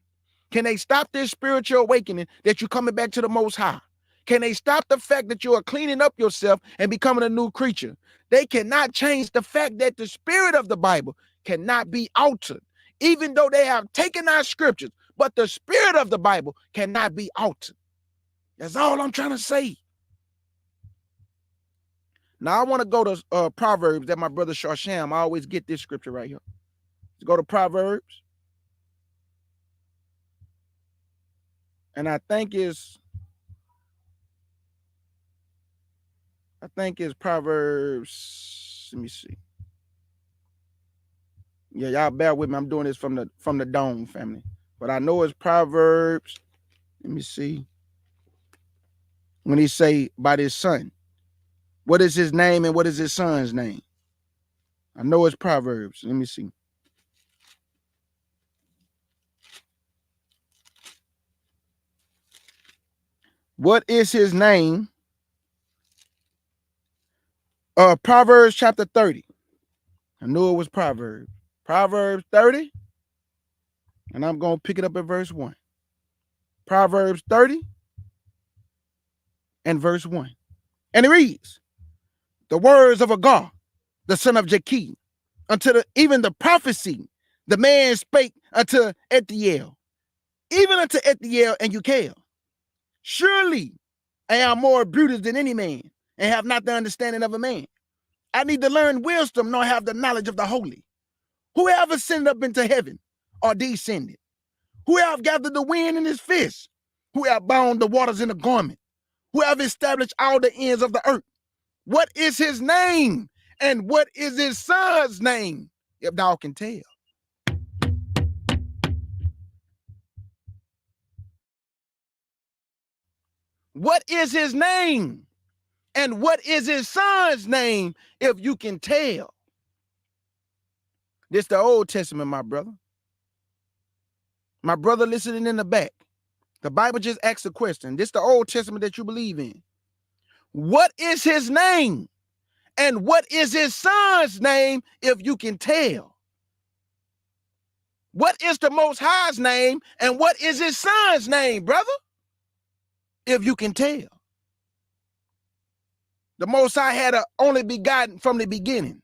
Can they stop this spiritual awakening that you're coming back to the Most High? Can they stop the fact that you are cleaning up yourself and becoming a new creature? They cannot change the fact that the spirit of the Bible cannot be altered, even though they have taken our scriptures, but the spirit of the Bible cannot be altered. That's all I'm trying to say. Now, I want to go to Proverbs that my brother Sharsham, I always get this scripture right here. Let's go to Proverbs. And I think it's Proverbs. Let me see. Yeah, y'all bear with me. I'm doing this from the dome, family. But I know it's Proverbs. Let me see. When he say about his son, what is his name and what is his son's name? I know it's Proverbs. Let me see. What is his name? Proverbs chapter 30. I knew it was Proverbs. Proverbs 30. And I'm going to pick it up at verse 1. Proverbs 30 and verse 1. And it reads, the words of Agar, the son of Jakeh, unto even the prophecy, the man spake unto Ethiel, even unto Ethiel and Ucal. Surely I am more brutish than any man, and have not the understanding of a man. I need to learn wisdom, nor have the knowledge of the holy. Who have ascended up into heaven, or descended? Who have gathered the wind in his fist? Who have bound the waters in a garment? Who have established all the ends of the earth? What is his name? And what is his son's name? If thou can tell. What is his name? And what is his son's name? If you can tell. This the Old Testament, my brother. My brother listening in the back. The Bible just asks a question. This the Old Testament that you believe in. What is his name? And what is his son's name, if you can tell? What is the Most High's name, and what is his son's name, brother? If you can tell. The Most High had a only begotten from the beginning.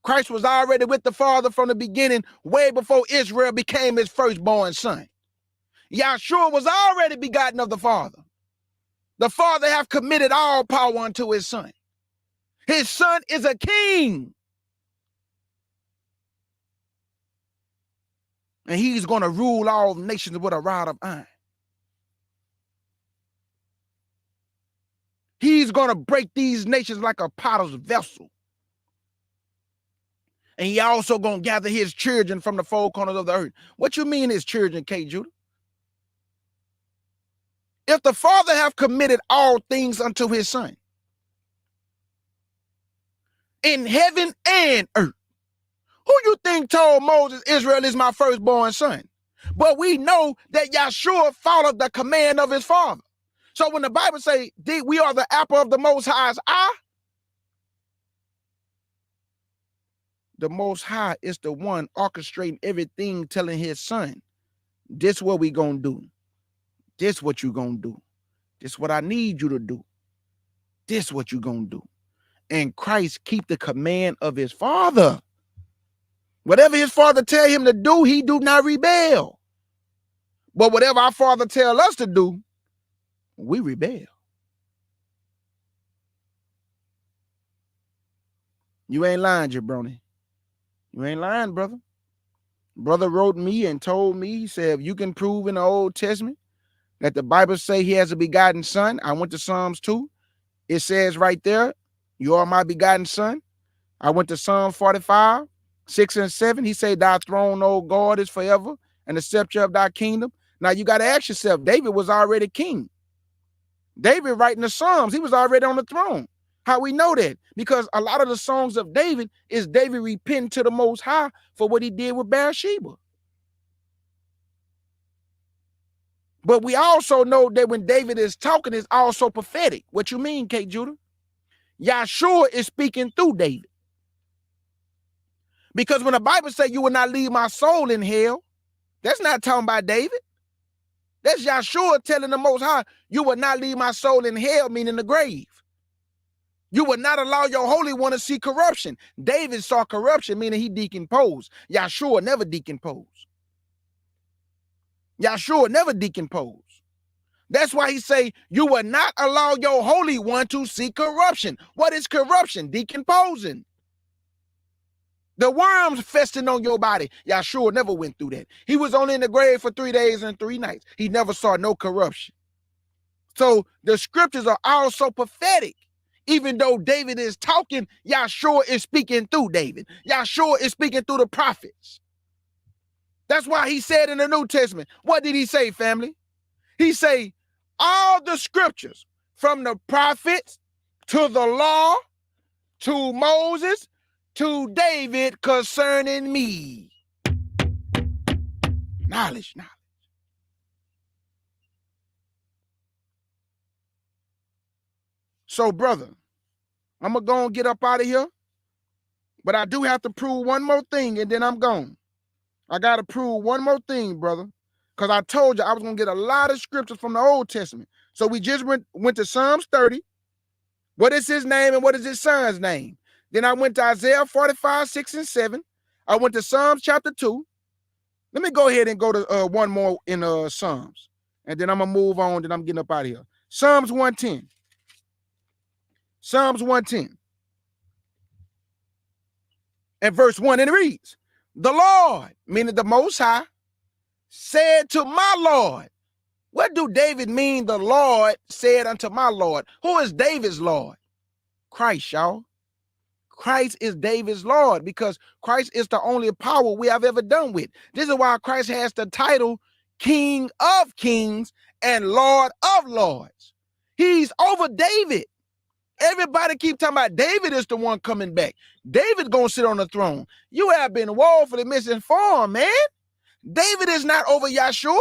Christ was already with the Father from the beginning, way before Israel became his firstborn son. Yahshua was already begotten of the Father. The Father hath committed all power unto his Son. His Son is a king. And he's going to rule all nations with a rod of iron. He's going to break these nations like a potter's vessel. And he also going to gather his children from the four corners of the earth. What you mean his children, K. Judah? If the Father hath committed all things unto his Son, in heaven and earth, who you think told Moses, Israel is my firstborn son? But we know that Yahshua followed the command of his Father. So when the Bible say we are the apple of the Most High's eye, the Most High is the one orchestrating everything, telling his Son, this what we gonna do. This what you gonna do. This what I need you to do. This what you gonna do. And Christ keep the command of his Father. Whatever his Father tell him to do, he do not rebel. But whatever our Father tell us to do, we rebel. You ain't lying, jabroni. You ain't lying, brother. Brother wrote me and told me, he said, if you can prove in the Old Testament that the Bible say he has a begotten son, I went to Psalms 2. It says right there, you are my begotten son. I went to Psalm 45, 6 and 7. He said, thy throne, O God, is forever, and the scepter of thy kingdom. Now you got to ask yourself, David was already king. David writing the Psalms, he was already on the throne. How we know that? Because a lot of the songs of David is David repenting to the Most High for what he did with Bathsheba. But we also know that when David is talking, it's also prophetic. What you mean, K. Judah? Yahshua is speaking through David. Because when the Bible says you will not leave my soul in hell, that's not talking about David. That's Yahshua telling the Most High, you will not leave my soul in hell, meaning the grave. You will not allow your Holy One to see corruption. David saw corruption, meaning he decomposed. Yahshua never decomposed. Yahshua never decomposed. That's why he say, you will not allow your Holy One to see corruption. What is corruption? Decomposing. The worms festing on your body. Yahshua never went through that. He was only in the grave for 3 days and 3 nights. He never saw no corruption. So the scriptures are also prophetic. Even though David is talking, Yahshua is speaking through David. Yahshua is speaking through the prophets. That's why he said in the New Testament, what did he say, family? He say, all the scriptures from the prophets to the law, to Moses, to David concerning me. Knowledge. So, brother, I'm going to go and get up out of here. But I do have to prove one more thing, and then I'm gone. I got to prove one more thing, brother. Because I told you I was going to get a lot of scriptures from the Old Testament. So we just went to Psalms 30. What is his name and what is his son's name? Then I went to Isaiah 45, 6 and 7. I went to Psalms chapter 2. Let me go ahead and go to one more in Psalms. And then I'm going to move on, then I'm getting up out of here. Psalms 110. Psalms 110. And verse 1, and it reads, the Lord, meaning the Most High, said to my Lord. What do David mean the Lord said unto my Lord? Who is David's Lord? Christ, y'all. Christ is David's Lord because Christ is the only power we have ever done with. This is why Christ has the title King of Kings and Lord of Lords. He's over David. Everybody keep talking about David is the one coming back. David gonna sit on the throne. You have been woefully misinformed, man. David is not over Yahshua.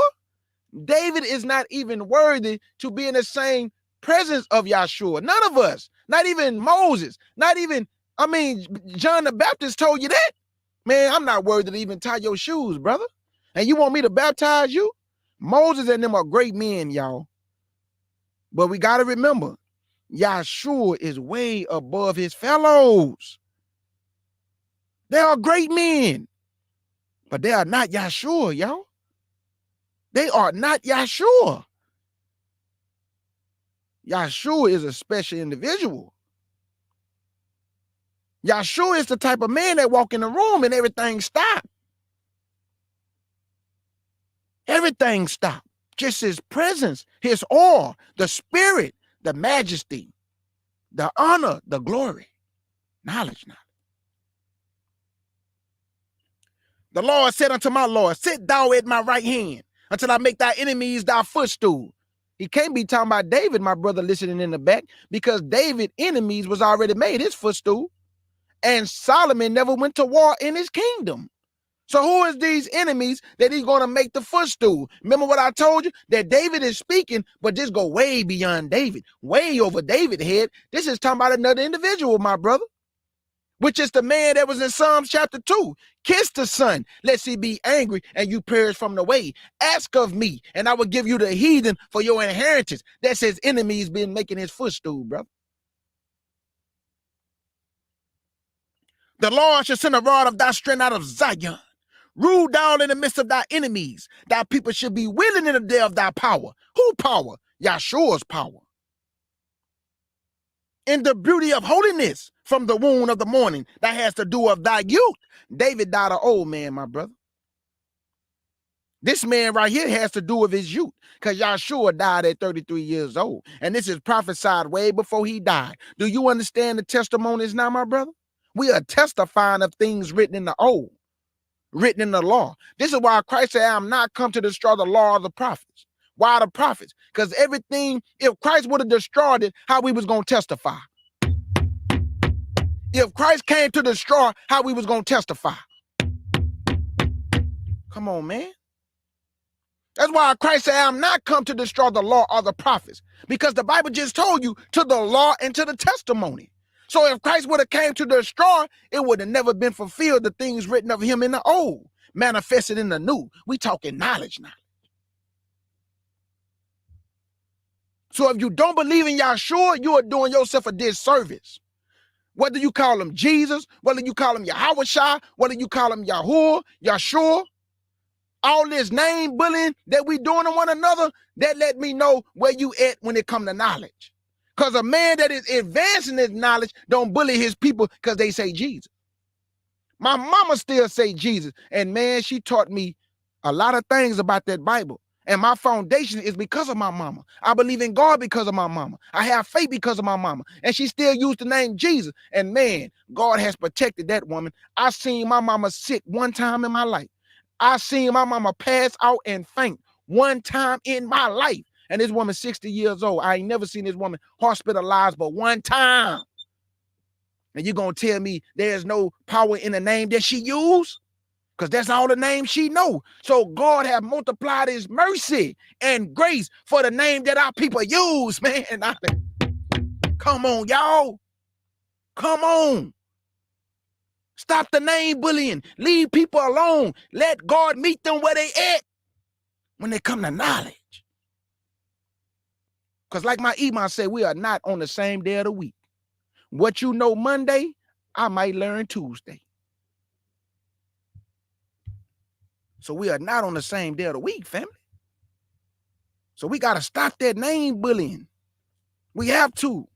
David is not even worthy to be in the same presence of Yahshua. None of us, not even Moses, not even, John the Baptist told you that. Man, I'm not worthy to even tie your shoes, brother. And you want me to baptize you? Moses and them are great men, y'all. But we got to remember, Yahshua is way above his fellows. They are great men, but they are not Yahshua, y'all. They are not Yahshua. Yahshua is a special individual. Yahshua is the type of man that walk in the room and everything stop. Everything stop. Just his presence, his awe, the spirit, the majesty, the honor, the glory, knowledge. The Lord said unto my Lord, sit thou at my right hand until I make thy enemies thy footstool. He can't be talking about David, my brother, listening in the back, because David enemies was already made his footstool. And Solomon never went to war in his kingdom. So who is these enemies that he's going to make the footstool? Remember what I told you? That David is speaking, but this go way beyond David, way over David's head. This is talking about another individual, my brother, which is the man that was in Psalms chapter 2. Kiss the Son, lest he be angry and you perish from the way. Ask of me, and I will give you the heathen for your inheritance. That's his enemies been making his footstool, brother. The Lord shall send a rod of thy strength out of Zion. Rule down in the midst of thy enemies. Thy people should be willing in the day of thy power. Who power? Yahshua's power. In the beauty of holiness. from the wound of the morning that has to do with thy youth. David died an old man, my brother. This man right here has to do with his youth, because Yahshua died at 33 years old. And this is prophesied way before he died. Do you understand the testimonies now, my brother? We are testifying of things written in the old, written in the law. This is why Christ said, I am not come to destroy the law of the prophets. Why the prophets? Because everything, if Christ would have destroyed it, how we was going to testify? If Christ came to destroy, how we was going to testify? Come on, man. That's why Christ said, I'm not come to destroy the law or the prophets, because the Bible just told you to the law and to the testimony. So if Christ would have came to destroy, it would have never been fulfilled, the things written of him in the old, manifested in the new. We talking knowledge now. So if you don't believe in Yahshua, you are doing yourself a disservice. Whether you call him Jesus, whether you call him Yahweh, whether you call him Yahuwah, Yahshua, all this name bullying that we doing to one another, that let me know where you at when it come to knowledge. Because a man that is advancing his knowledge don't bully his people because they say Jesus. My mama still say Jesus. And man, she taught me a lot of things about that Bible. And my foundation is because of my mama. I believe in God because of my mama. I have faith because of my mama. And she still used the name Jesus. And man, God has protected that woman. I seen my mama sick one time in my life. I seen my mama pass out and faint one time in my life. And this woman 60 years old. I ain't never seen this woman hospitalized but one time. And you're going to tell me there's no power in the name that she used? Because that's all the name she know. So God have multiplied his mercy and grace for the name that our people use, man. Come on, y'all. Come on. Stop the name bullying. Leave people alone. Let God meet them where they at when they come to knowledge. Because like my Imam said, we are not on the same day of the week. What you know Monday, I might learn Tuesday. So we are not on the same day of the week, family. So we got to stop that name bullying. We have to.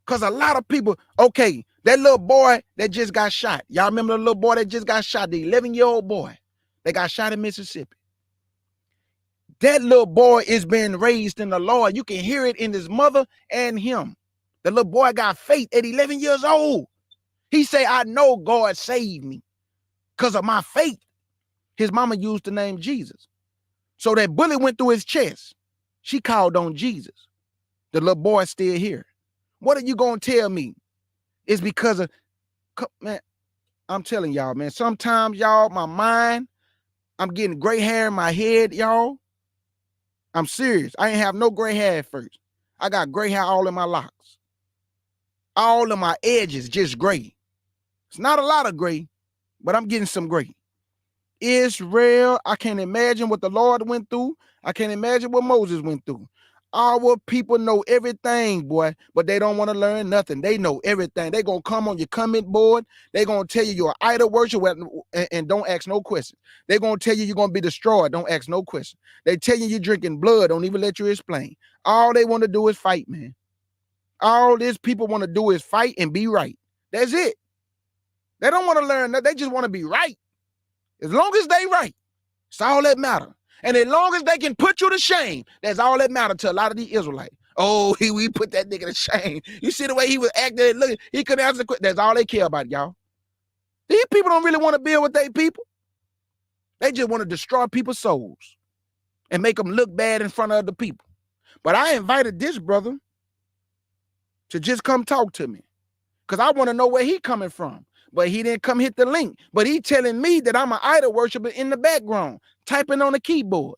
Because a lot of people, okay, that little boy that just got shot. Y'all remember the little boy that just got shot, the 11-year-old boy that got shot in Mississippi. That little boy is being raised in the Lord. You can hear it in his mother and him. The little boy got faith at 11 years old. He say, I know God saved me because of my faith. His mama used the name Jesus. So that bullet went through his chest. She called on Jesus. The little boy's still here. What are you going to tell me? It's because of, man, I'm telling y'all, man, sometimes, y'all, my mind, I'm getting gray hair in my head, y'all. I'm serious. I ain't have no gray hair at first. I got gray hair all in my locks. All of my edges just gray. It's not a lot of gray, but I'm getting some gray. Israel, I can't imagine what the Lord went through. I can't imagine what Moses went through. Our people know everything, boy, but they don't want to learn nothing. They know everything. They're going to come on your comment board. They're going to tell you you're an idol worshiper and don't ask no questions. They're going to tell you you're going to be destroyed. Don't ask no questions. They tell you you're drinking blood. Don't even let you explain. All they want to do is fight, man. All these people want to do is fight and be right. That's it. They don't want to learn that. They just want to be right. As long as they right, it's all that matter. And as long as they can put you to shame, that's all that matter to a lot of the Israelites. Oh, we put that nigga to shame. You see the way he was acting? Look, he couldn't answer the question. That's all they care about, y'all. These people don't really want to build with their people. They just want to destroy people's souls and make them look bad in front of other people. But I invited this brother to just come talk to me because I want to know where he coming from. But he didn't come hit the link. But he telling me that I'm an idol worshiper in the background, typing on the keyboard.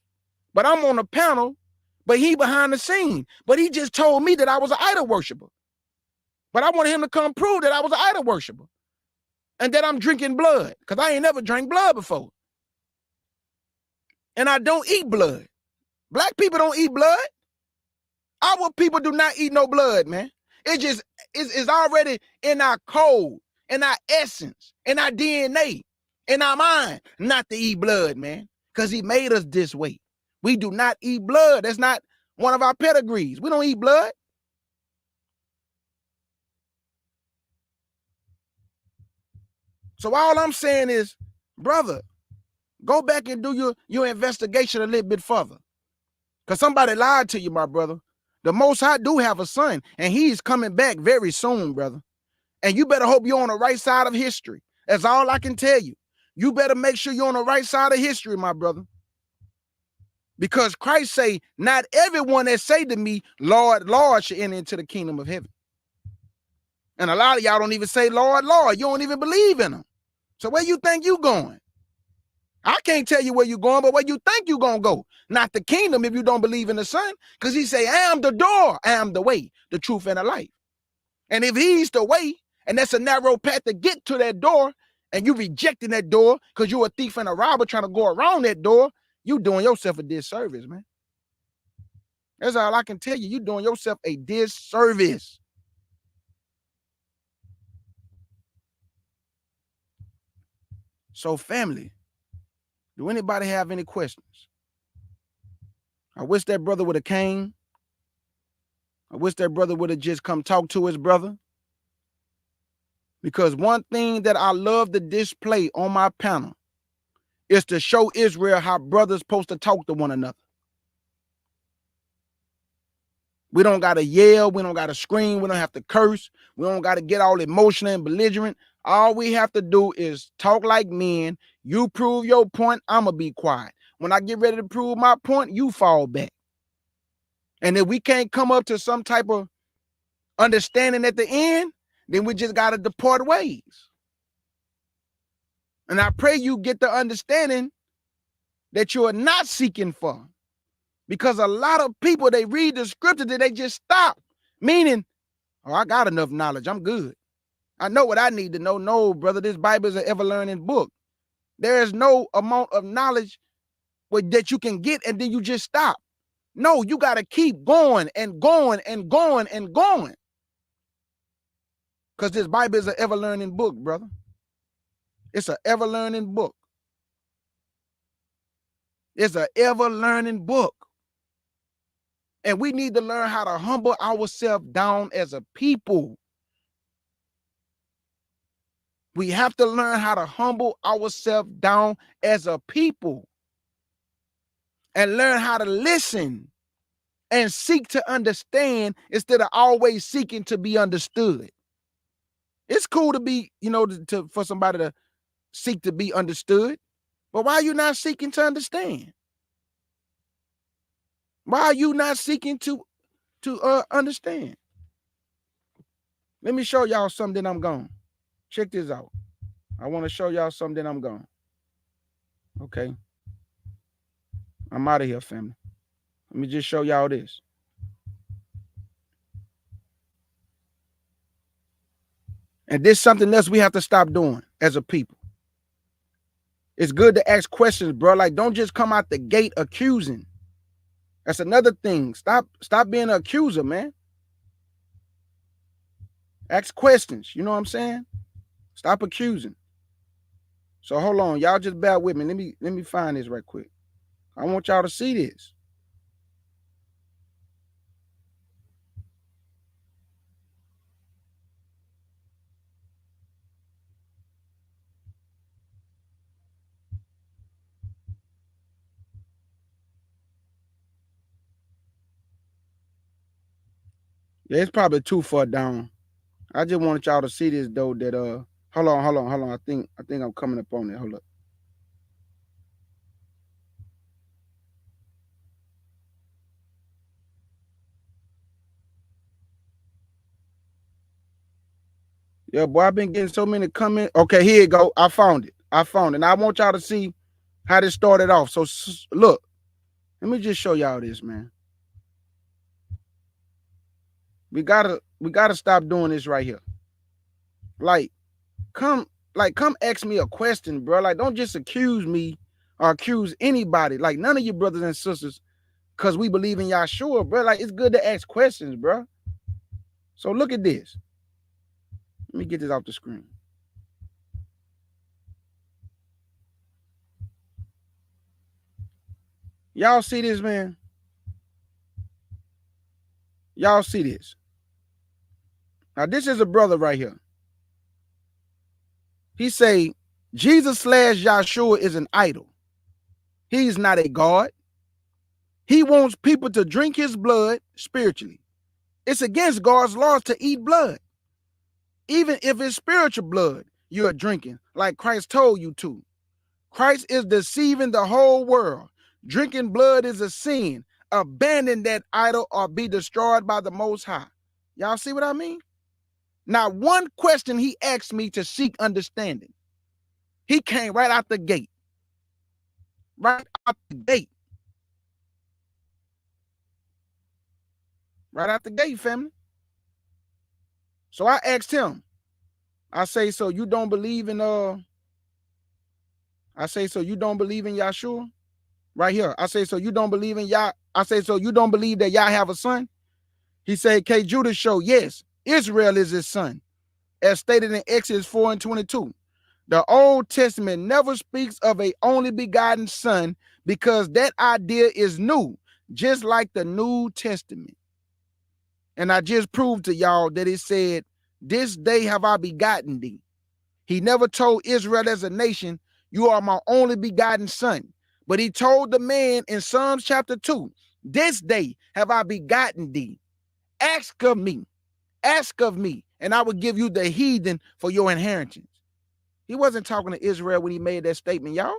But I'm on the panel, but he behind the scene. But he just told me that I was an idol worshiper. But I wanted him to come prove that I was an idol worshiper and that I'm drinking blood because I ain't never drank blood before. And I don't eat blood. Black people don't eat blood. Our people do not eat no blood, man. It just is already in our code, in our essence, in our DNA, in our mind, not to eat blood, man, because he made us this way. We do not eat blood. That's not one of our pedigrees. We don't eat blood. So all I'm saying is, brother, go back and do your investigation a little bit further. Because somebody lied to you, my brother. The Most High do have a son, and he's coming back very soon, brother. And you better hope you're on the right side of history. That's all I can tell you. You better make sure you're on the right side of history, my brother. Because Christ say, not everyone that say to me, Lord, Lord, should enter into the kingdom of heaven. And a lot of y'all don't even say, Lord, Lord. You don't even believe in him. So where you think you going? I can't tell you where you're going, but where you think you're going to go. Not the kingdom if you don't believe in the Son. Because he say, I am the door. I am the way, the truth, and the life. And if he's the way, and that's a narrow path to get to that door, and you rejecting that door because you're a thief and a robber trying to go around that door, you doing yourself a disservice, man. That's all I can tell you. You doing yourself a disservice. So family, do anybody have any questions? I wish that brother would have came. I wish that brother would have just come talk to his brother. Because one thing that I love to display on my panel is to show Israel how brothers supposed to talk to one another. We don't got to yell. We don't got to scream. We don't have to curse. We don't got to get all emotional and belligerent. All we have to do is talk like men. You prove your point, I'm going to be quiet. When I get ready to prove my point, you fall back. And if we can't come up to some type of understanding at the end, then we just got to depart ways. And I pray you get the understanding that you are not seeking for. Because a lot of people, they read the scripture and they just stop. Meaning, oh, I got enough knowledge. I'm good. I know what I need to know. No, brother, this Bible is an ever-learning book. There is no amount of knowledge that you can get and then you just stop. No, you got to keep going and going and going and going. Because this Bible is an ever-learning book, brother. It's an ever-learning book. It's an ever-learning book. And we need to learn how to humble ourselves down as a people. We have to learn how to humble ourselves down as a people. And learn how to listen and seek to understand instead of always seeking to be understood. It's cool to be, for somebody to seek to be understood. But why are you not seeking to understand? Why are you not seeking to understand? Let me show y'all something. I'm gone. Check this out. I want to show y'all something. I'm gone. Okay. I'm out of here, family. Let me just show y'all this. And this is something else we have to stop doing as a people. It's good to ask questions, bro. Like, don't just come out the gate accusing. That's another thing. Stop being an accuser, man. Ask questions. You know what I'm saying? Stop accusing. So hold on. Y'all just bear with me. Let me find this right quick. I want y'all to see this. Yeah, it's probably too far down. I just wanted y'all to see this though. That hold on. I think I'm coming up on it. Hold up. Yeah, boy, I've been getting so many comments. Okay, here you go. I found it. And I want y'all to see how this started off. So look, let me just show y'all this, man. We gotta stop doing this right here. Like, come ask me a question, bro. Like, don't just accuse me or accuse anybody. Like, none of you brothers and sisters, because we believe in Yahshua, bro. Like, it's good to ask questions, bro. So look at this. Let me get this off the screen. Y'all see this, man? Y'all see this? Now, this is a brother right here. He say, Jesus / Yahshua is an idol. He's not a God. He wants people to drink his blood spiritually. It's against God's laws to eat blood. Even if it's spiritual blood you're drinking, like Christ told you to. Christ is deceiving the whole world. Drinking blood is a sin. Abandon that idol or be destroyed by the Most High. Y'all see what I mean? Now, one question he asked me to seek understanding. He came right out the gate. Right out the gate. Right out the gate, family. So I asked him, I say, so you don't believe in I say, so you don't believe in Yahshua? Right here. I say, so you don't believe in Yah? I say, so you don't believe that Yah have a son? He said, K. Judas show, yes, Israel is his son, as stated in Exodus 4:22. The Old Testament never speaks of a only begotten son because that idea is new, just like the New Testament. And I just proved to y'all that it said, this day have I begotten thee. He never told Israel as a nation, you are my only begotten son. But he told the man in Psalms chapter 2, this day have I begotten thee. Ask of me, and I will give you the heathen for your inheritance. He wasn't talking to Israel when he made that statement, y'all.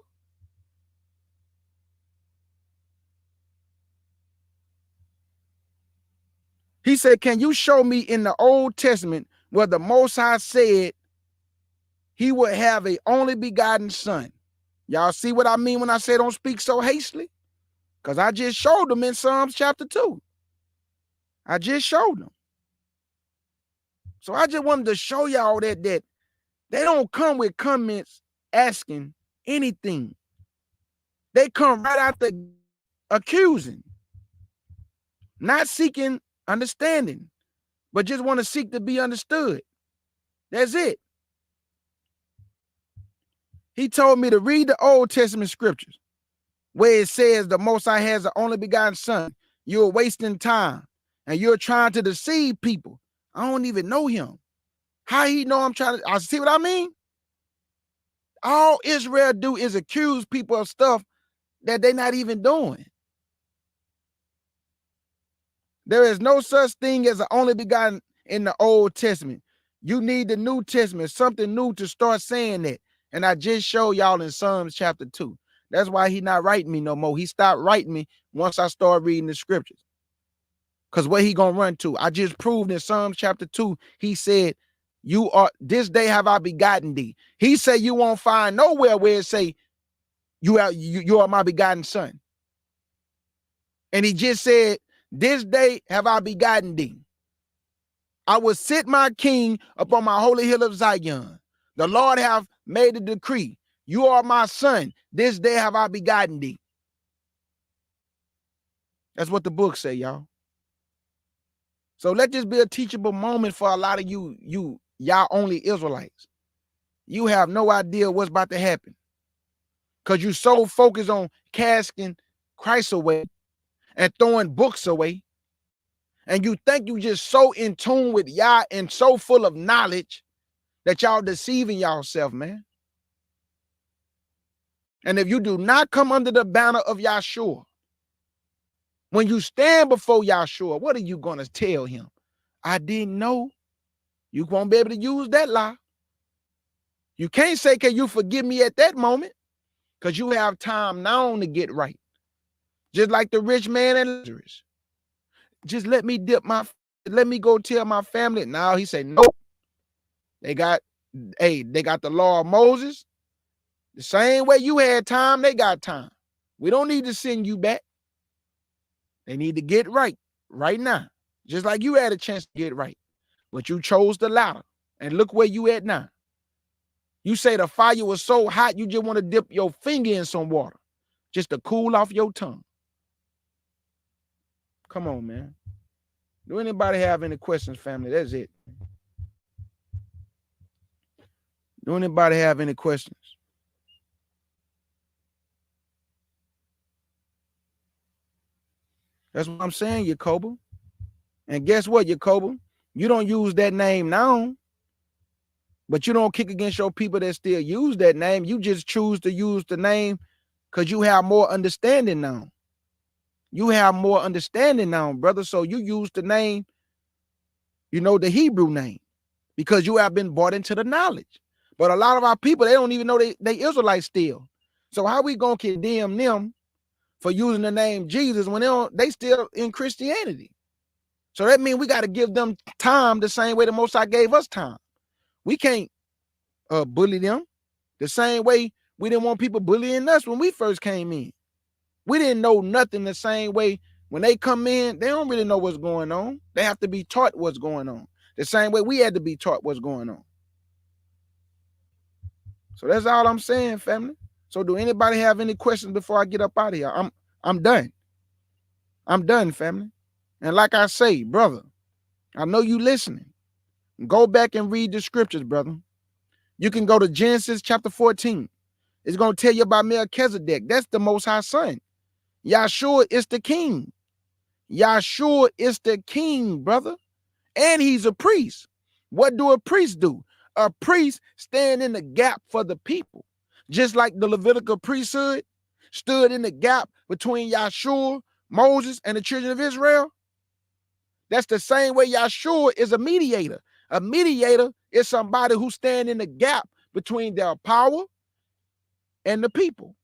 He said, can you show me in the Old Testament where the Most High said he would have a only begotten son? Y'all see what I mean when I say don't speak so hastily? Because I just showed them in Psalms chapter 2. I just showed them. So I just wanted to show y'all that they don't come with comments asking anything. They come right out the accusing, not seeking understanding, but just want to seek to be understood. That's it. He told me to read the Old Testament scriptures where it says the Most High has an only begotten son. You're wasting time and you're trying to deceive people. I don't even know him. How he know I'm trying to, I see what I mean? All Israel do is accuse people of stuff that they're not even doing. There is no such thing as an only begotten in the Old Testament. You need the New Testament, something new to start saying that. And I just showed y'all in Psalms chapter 2. That's why he not writing me no more. He stopped writing me once I start reading the scriptures. Because what he gonna run to? I just proved in Psalms chapter 2, he said, you are, this day have I begotten thee. He said you won't find nowhere where it say you are my begotten son. And he just said, this day have I begotten thee. I will sit my king upon my holy hill of Zion. The Lord have made a decree. You are my son. This day have I begotten thee. That's what the book say, y'all. So let this be a teachable moment for a lot of y'all only Israelites. You have no idea what's about to happen because you so focused on casting Christ away and throwing books away. And you think you just so in tune with Yah and so full of knowledge that y'all deceiving yourself, man. And if you do not come under the banner of Yahshua, when you stand before Yahshua, what are you going to tell him? I didn't know. You won't be able to use that lie. You can't say, can you forgive me at that moment? Because you have time now to get right. Just like the rich man and Lazarus. Just let me go tell my family. Now he said, nope. They got the law of Moses. The same way you had time, they got time. We don't need to send you back. They need to get right now. Just like you had a chance to get right. But you chose the latter. And look where you at now. You say the fire was so hot, you just want to dip your finger in some water just to cool off your tongue. Come on, man. Do anybody have any questions, family? That's it. Do anybody have any questions? That's what I'm saying, Yacoba. And guess what, Yacoba? You don't use that name now. But you don't kick against your people that still use that name. You just choose to use the name because you have more understanding now. You have more understanding now, brother. So you use the name, the Hebrew name, because you have been brought into the knowledge. But a lot of our people, they don't even know they Israelites still. So how we gonna condemn them for using the name Jesus when they still in Christianity? So that means we got to give them time the same way the Most High gave us time. We can't bully them the same way we didn't want people bullying us when we first came in. We didn't know nothing the same way. When they come in, they don't really know what's going on. They have to be taught what's going on. The same way we had to be taught what's going on. So that's all I'm saying, family. So do anybody have any questions before I get up out of here? I'm done. I'm done, family. And like I say, brother, I know you listening. Go back and read the scriptures, brother. You can go to Genesis chapter 14. It's going to tell you about Melchizedek. That's the Most High Son. Yahshua is the king. Yahshua is the king, brother. And he's a priest. What do a priest do? A priest stand in the gap for the people. Just like the Levitical priesthood stood in the gap between Yahshua, Moses, and the children of Israel. That's the same way Yahshua is a mediator. A mediator is somebody who stand in the gap between their power and the people.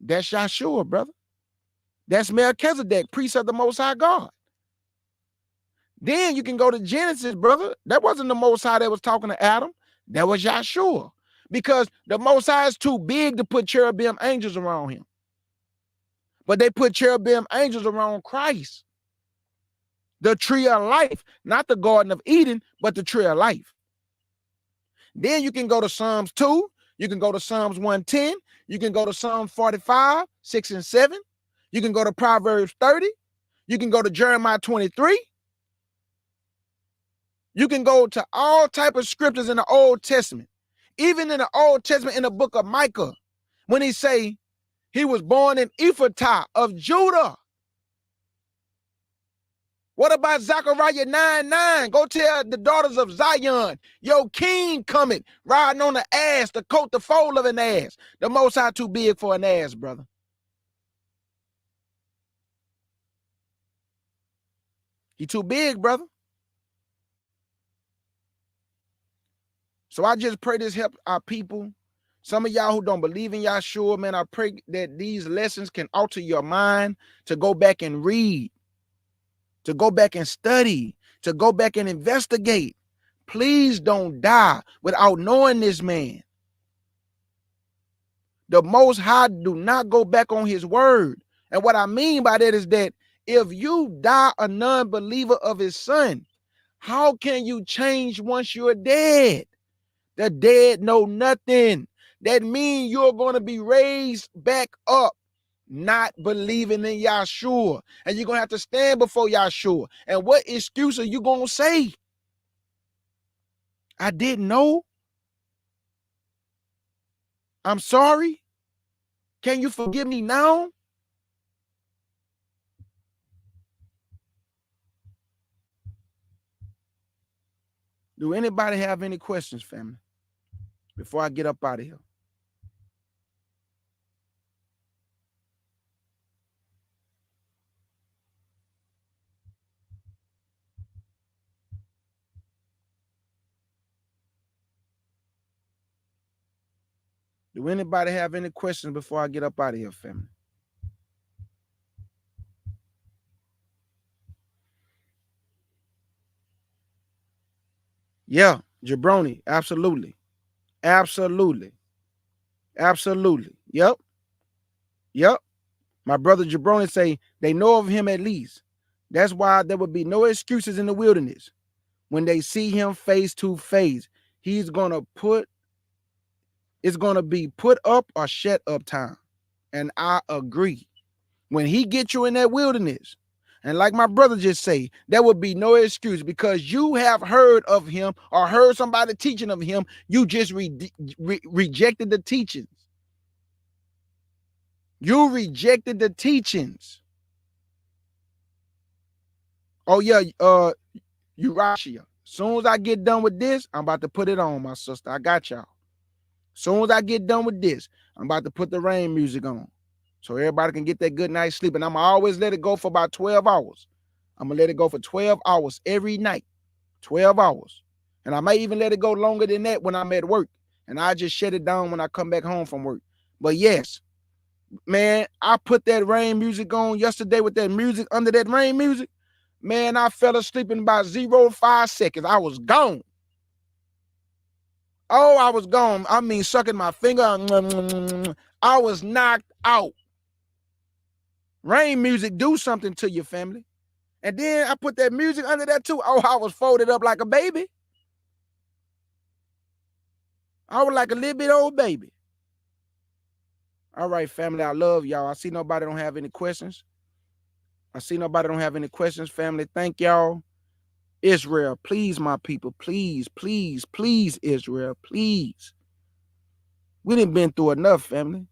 That's Yahshua, brother. That's Melchizedek, priest of the Most High God. Then you can go to Genesis, brother. That wasn't the Most High that was talking to Adam. That was Yahshua. Because the Most High is too big to put cherubim angels around him. But they put cherubim angels around Christ. The tree of life, not the Garden of Eden, but the tree of life. Then you can go to Psalms 2. You can go to Psalms 110. You can go to Psalms 45, 6 and 7. You can go to Proverbs 30. You can go to Jeremiah 23. You can go to all type of scriptures in the Old Testament. Even in the Old Testament, in the book of Micah, when he say he was born in Ephratah of Judah. What about Zechariah 9:9? Go tell the daughters of Zion, your king coming, riding on the ass, the coat, the foal of an ass. The Most High too big for an ass, brother. He too big, brother. So I just pray this help our people. Some of y'all who don't believe in Yahshua, man, I pray that these lessons can alter your mind to go back and read, to go back and study, to go back and investigate. Please don't die without knowing this man. The Most High do not go back on his word. And what I mean by that is that if you die a non-believer of his son, how can you change once you're dead? The dead know nothing. That means you're going to be raised back up, not believing in Yahshua. And you're going to have to stand before Yahshua. And what excuse are you going to say? I didn't know. I'm sorry. Can you forgive me now? Do anybody have any questions, family, before I get up out of here? Do anybody have any questions before I get up out of here, family? Yeah, Jabroni, absolutely. Absolutely. Absolutely. Yep. Yep. My brother Jabroni say they know of him at least. That's why there would be no excuses in the wilderness. When they see him face to face, it's going to be put up or shut up time. And I agree. When he gets you in that wilderness, and like my brother just say, there would be no excuse because you have heard of him or heard somebody teaching of him. You just rejected the teachings. You rejected the teachings. Oh yeah, Urashia. Soon as I get done with this, I'm about to put it on, my sister. I got y'all. Soon as I get done with this, I'm about to put the rain music on so everybody can get that good night's sleep. And I'm going to always let it go for about 12 hours. I'm going to let it go for 12 hours every night. 12 hours. And I may even let it go longer than that when I'm at work. And I just shut it down when I come back home from work. But yes, man, I put that rain music on yesterday with that music under that rain music. Man, I fell asleep in about 0.5 seconds. I was gone. Oh, I was gone. I mean, sucking my finger. I was knocked out. Rain music do something to your family. And then I put that music under that too. Oh, I was folded up like a baby. I was like a little bit old baby. All right, family, I love y'all. I see nobody don't have any questions. Family. Thank y'all. Israel, please, my people, please, please, please, Israel, please. We done been through enough, family.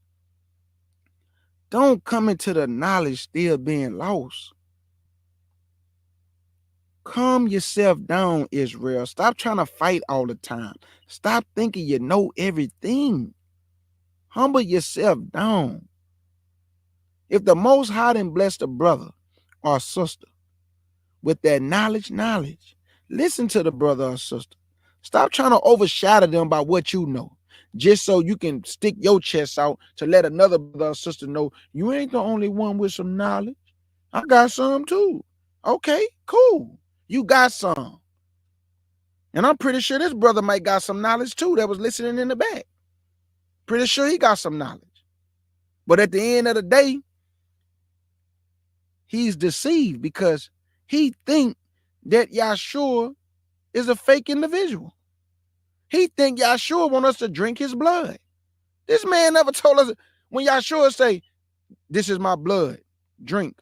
Don't come into the knowledge still being lost. Calm yourself down, Israel. Stop trying to fight all the time. Stop thinking you know everything. Humble yourself down. If the Most High done blessed a brother or sister with that knowledge, listen to the brother or sister. Stop trying to overshadow them by what you know, just so you can stick your chest out to let another brother or sister know you ain't the only one with some knowledge. I got some too. Okay, cool. You got some. And I'm pretty sure this brother might got some knowledge too that was listening in the back. Pretty sure he got some knowledge. But at the end of the day, he's deceived because he think that Yahshua is a fake individual. He think Yahshua want us to drink his blood. This man never told us when Yahshua say, this is my blood, drink.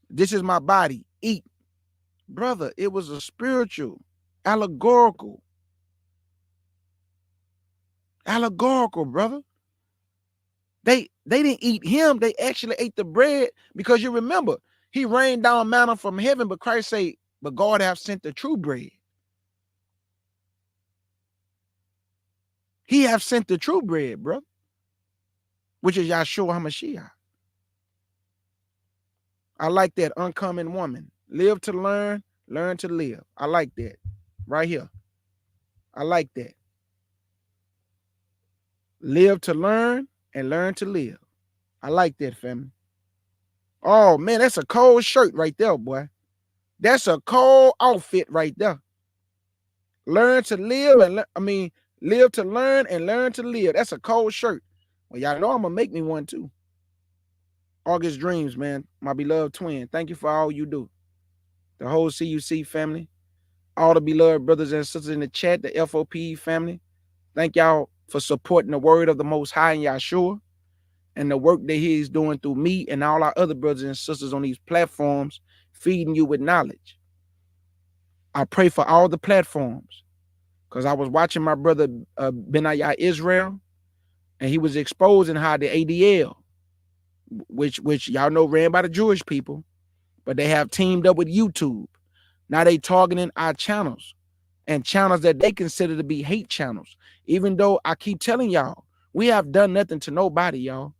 This is my body, eat. Brother, it was a spiritual, allegorical, brother. They didn't eat him. They actually ate the bread because you remember, he rained down manna from heaven, but Christ said, but God hath sent the true bread. He hath sent the true bread, brother, which is Yahshua HaMashiach. I like that uncommon woman. Live to learn, learn to live. I like that right here. I like that. Live to learn and learn to live. I like that, family. Oh, man, that's a cold shirt right there, boy. That's a cold outfit right there. Learn to live and live to learn and learn to live. That's a cold shirt. Well, y'all know I'm going to make me one too. August Dreams, man. My beloved twin. Thank you for all you do. The whole CUC family. All the beloved brothers and sisters in the chat, the FOP family. Thank y'all for supporting the word of the Most High in Yahshua and the work that he's doing through me and all our other brothers and sisters on these platforms, feeding you with knowledge. I pray for all the platforms because I was watching my brother Benayah Israel, and he was exposing how the ADL, which y'all know ran by the Jewish people, but they have teamed up with YouTube. Now they targeting our channels and channels that they consider to be hate channels. Even though I keep telling y'all, we have done nothing to nobody, y'all.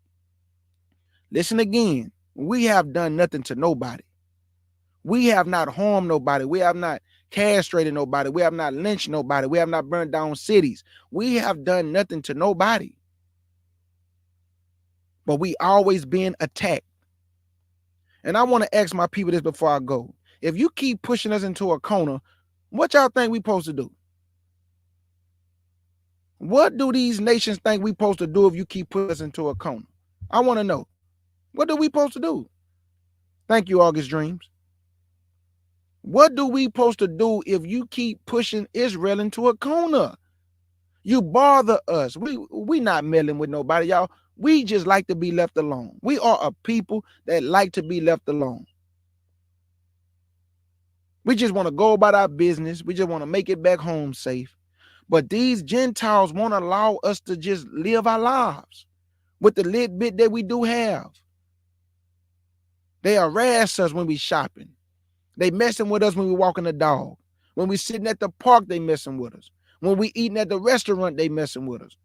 Listen again. We have done nothing to nobody. We have not harmed nobody. We have not castrated nobody. We have not lynched nobody. We have not burned down cities. We have done nothing to nobody. But we always being attacked. And I want to ask my people this before I go. If you keep pushing us into a corner, what y'all think we supposed to do? What do these nations think we supposed to do if you keep putting us into a corner? I want to know. What do we supposed to do? Thank you, August Dreams. What do we supposed to do if you keep pushing Israel into a corner? You bother us. We not meddling with nobody, y'all. We just like to be left alone. We are a people that like to be left alone. We just want to go about our business. We just want to make it back home safe. But these Gentiles won't allow us to just live our lives with the little bit that we do have. They harass us when we shopping. They messing with us when we walking the dog. When we sitting at the park, they messing with us. When we eating at the restaurant, they messing with us.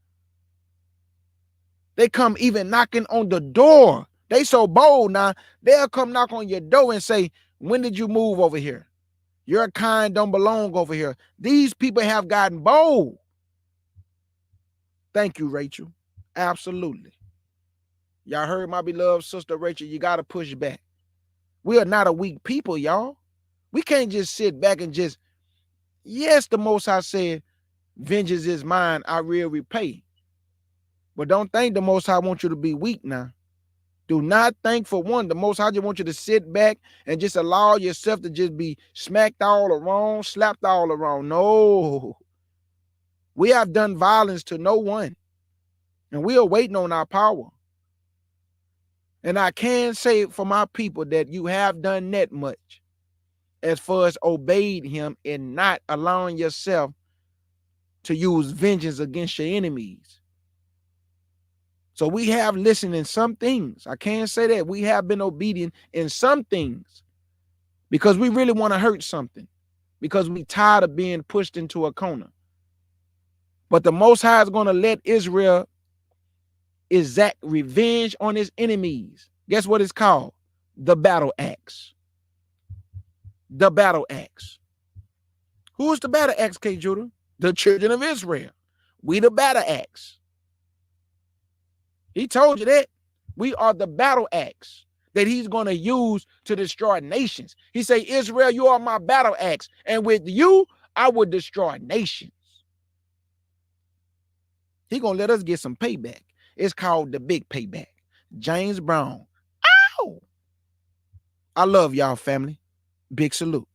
They come even knocking on the door. They so bold now, they'll come knock on your door and say, when did you move over here? Your kind don't belong over here. These people have gotten bold. Thank you, Rachel. Absolutely. Y'all heard my beloved sister Rachel, you got to push back. We are not a weak people, y'all. We can't just sit back and just, yes, the Most High said, vengeance is mine, I will repay. But don't think the Most High wants you to be weak now. Do not think for one, the Most High just wants you to sit back and just allow yourself to just be smacked all around, slapped all around. No. We have done violence to no one. And we are waiting on our power. And I can say for my people that you have done that much as far as obeyed him and not allowing yourself to use vengeance against your enemies. So we have listened in some things. I can't say that. We have been obedient in some things because we really want to hurt something, because we tired of being pushed into a corner. But the Most High is going to let Israel exact revenge on his enemies. Guess what it's called? The battle axe. The battle axe. Who is the battle axe, K. Judah? The children of Israel. We the battle axe. He told you that. We are the battle axe that he's going to use to destroy nations. He say, Israel, you are my battle axe. And with you, I will destroy nations. He going to let us get some payback. It's called the big payback. James Brown. Ow! I love y'all, family. Big salute.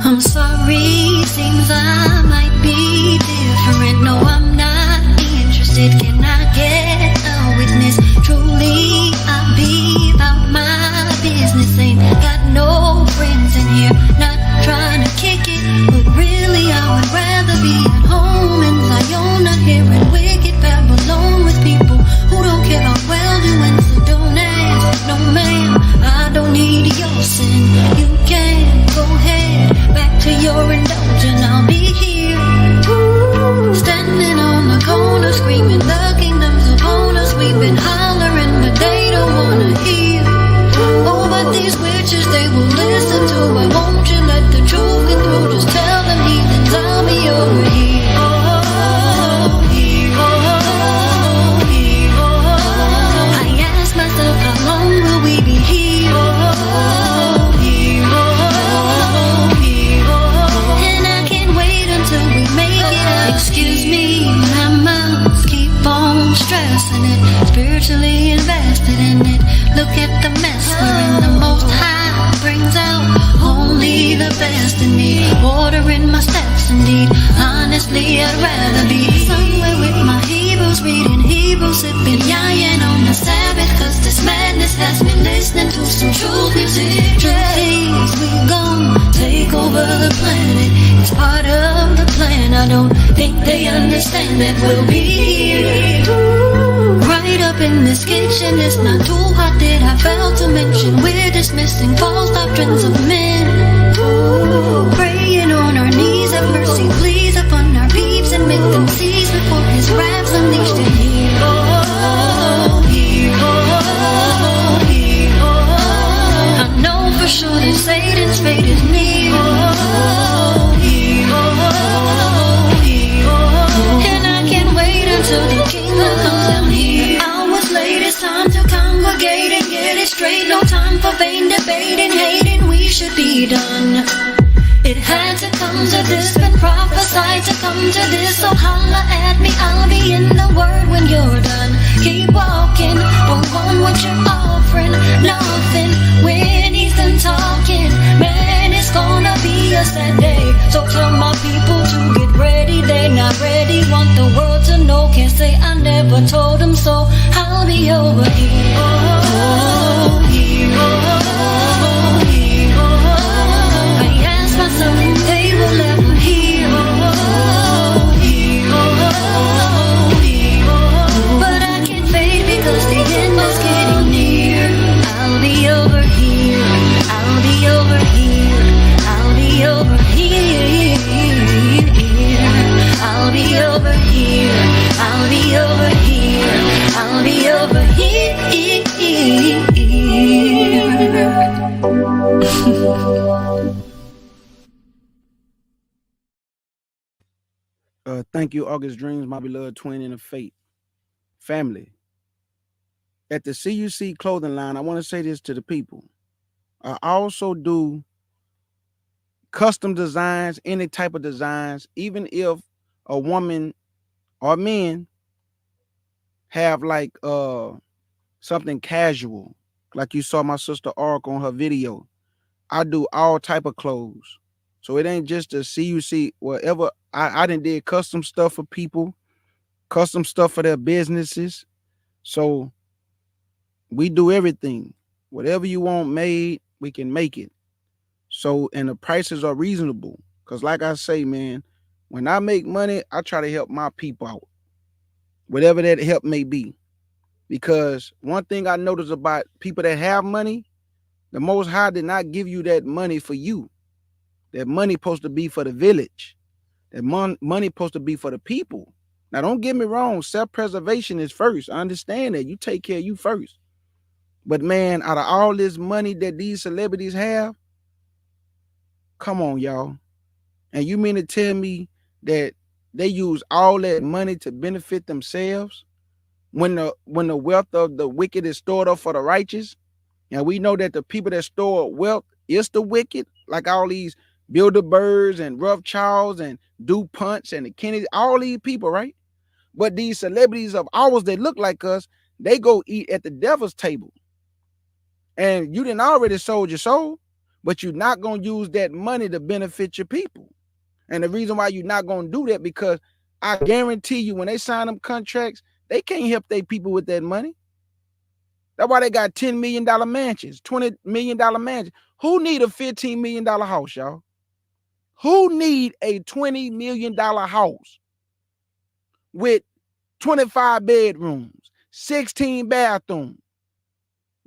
I'm sorry, seems I might be different. No, I'm not interested. Can I get a witness? Truly, I be about my business. Ain't got no friends in here. Not trying to kick it, but really I would rather be at home in Zion, not hearing wicked Babylon with people who don't care about well-doing. So don't ask, no ma'am, I don't need your sin. You can go ahead, back to your indulgence. I'll be here, standing on the corner, screaming the kingdom's upon us. We've been hollering, but they don't wanna hear. Oh, but these witches, they will listen to it. Won't you let the truth get through? Just tell them heathens I'll be over here. Oh, here, oh, here, oh. I ask myself, how long will we be here? Oh, here, oh, here, oh. And I can't wait until we make it out. Excuse me, I must keep on stressing it. Spiritually invested in it. Look at the mess we're in. The Most High brings out only the best in me. Ordering my steps indeed. Honestly, I'd rather be somewhere with my Hebrews, reading Hebrews, sipping yayin on the Sabbath. Cause this madness has me listening to some truth music. Truth is, we gon' take over the planet. It's part of the plan. I don't think they understand that we'll be here. Right up in this kitchen, it's not too hot that I failed to mention. We're dismissing false doctrines of men. Ooh, praying on our knees, have mercy please upon our peeps and make them cease before his wrath's unleashed in here. Oh, here, oh, here, oh. I know for sure that Satan's fate is near. Oh, here, oh, here, oh. And I can't wait until the kingdom comes down here. Hours late, it's time to congregate and get it straight. No time for vain debating, hating, we should be done. It had to come to this, been prophesied to come to this. So holla at me, I'll be in the word when you're done. Keep walking, don't want what you're offering. Nothing when he's done talking. Man, it's gonna be a sad day. So tell my people to get ready, they're not ready. Want the world to know, can't say I never told them so. I'll be over here. Oh, here, oh, here, oh. I ask myself if they will ever hear. Oh, here, oh. Thank you, August Dreams, my beloved twin in the faith. Family. At the CUC clothing line, I want to say this to the people. I also do custom designs, any type of designs, even if a woman or men have like something casual, like you saw my sister Ark on her video. I do all type of clothes. So it ain't just a CUC, whatever. I done did custom stuff for people, custom stuff for their businesses. So we do everything. Whatever you want made, we can make it. So, and the prices are reasonable. Because like I say, man, when I make money, I try to help my people out. Whatever that help may be. Because one thing I notice about people that have money, the Most High did not give you that money for you. That money supposed to be for the village. That money supposed to be for the people. Now, don't get me wrong. Self-preservation is first. I understand that. You take care of you first. But man, out of all this money that these celebrities have, come on, y'all. And you mean to tell me that they use all that money to benefit themselves when the wealth of the wicked is stored up for the righteous? And we know that the people that store wealth is the wicked, like all these Bilderbergs and Rothschilds and DuPonts and the Kennedy, all these people, right? But these celebrities of ours that look like us, they go eat at the devil's table. And you didn't already sold your soul, but you're not going to use that money to benefit your people. And the reason why you're not going to do that, because I guarantee you when they sign them contracts, they can't help their people with that money. That's why they got $10 million mansions, $20 million mansions. Who need a $15 million house, y'all? Who need a $20 million house with 25 bedrooms, 16 bathrooms?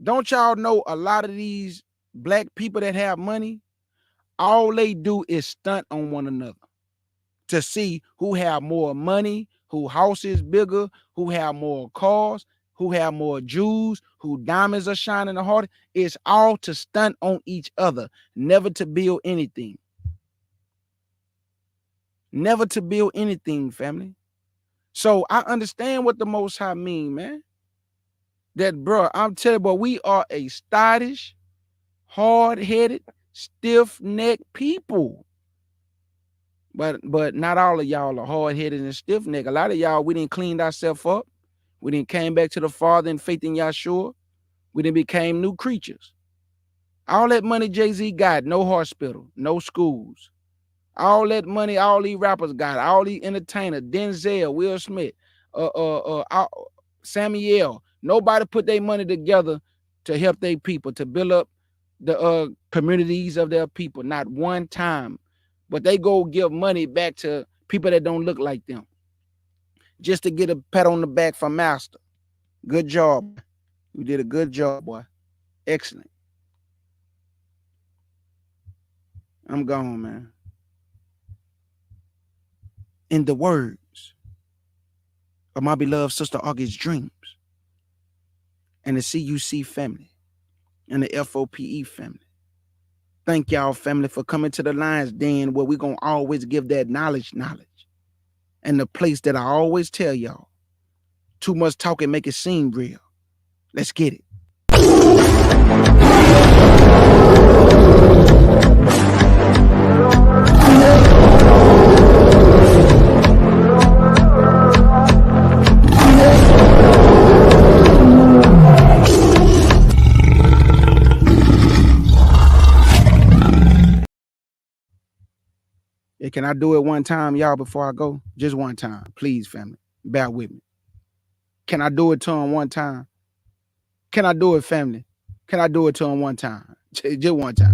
Don't y'all know a lot of these black people that have money, all they do is stunt on one another to see who have more money, who house is bigger, who have more cars, who have more jewels, who diamonds are shining the hardest. It's all to stunt on each other, never to build anything. Never to build anything, family. So I understand what the Most High mean, man. That, bro, I'm telling you, boy, we are a stylish, hard-headed, stiff-necked people. But not all of y'all are hard-headed and stiff-necked. A lot of y'all, we didn't clean ourselves up. We didn't came back to the Father in faith in Yahshua. We didn't became new creatures. All that money Jay-Z got, no hospital, no schools. All that money, all these rappers got, all these entertainers, Denzel, Will Smith, Samuel. Nobody put their money together to help their people, to build up the communities of their people. Not one time. But they go give money back to people that don't look like them, just to get a pat on the back from master. Good job. You did a good job, boy. Excellent. I'm gone, man. In the words of my beloved sister August Dreams and the CUC family and the FOPE family. Thank y'all, family, for coming to the Lion's Den, where we're going to always give that knowledge. And the place that I always tell y'all, too much talk and make it seem real. Let's get it. Can I do it one time, y'all, before I go? Just one time. Please, family. Bear with me. Can I do it to him one time? Can I do it, family? Can I do it to him one time? Just one time.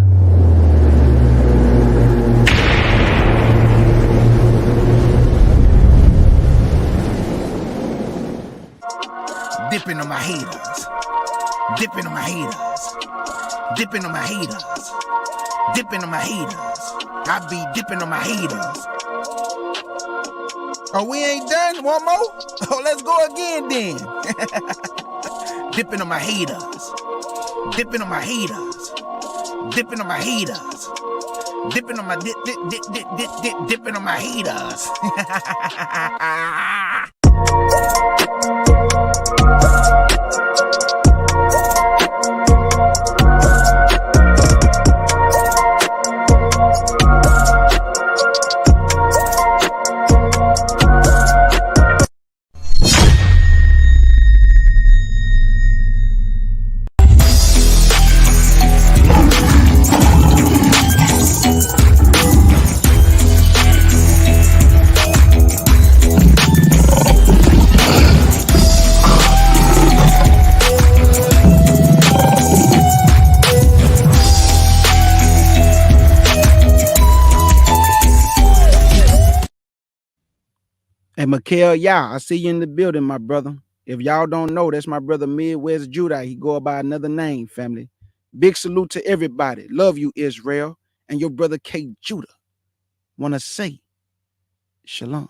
Dipping on my haters. Dipping on my haters. Dipping on my haters. Dipping on my haters. I be dipping on my haters. Oh, we ain't done? One more? Oh, let's go again then. Dipping on my haters. Dipping on my haters. Dipping on my haters. Dipping on my dipping on my haters. Hey, Mikael, I see you in the building, my brother. If y'all don't know, that's my brother Midwest Judah. He go by another name, family. Big salute to everybody. Love you, Israel. And your brother K. Judah. Want to say shalom.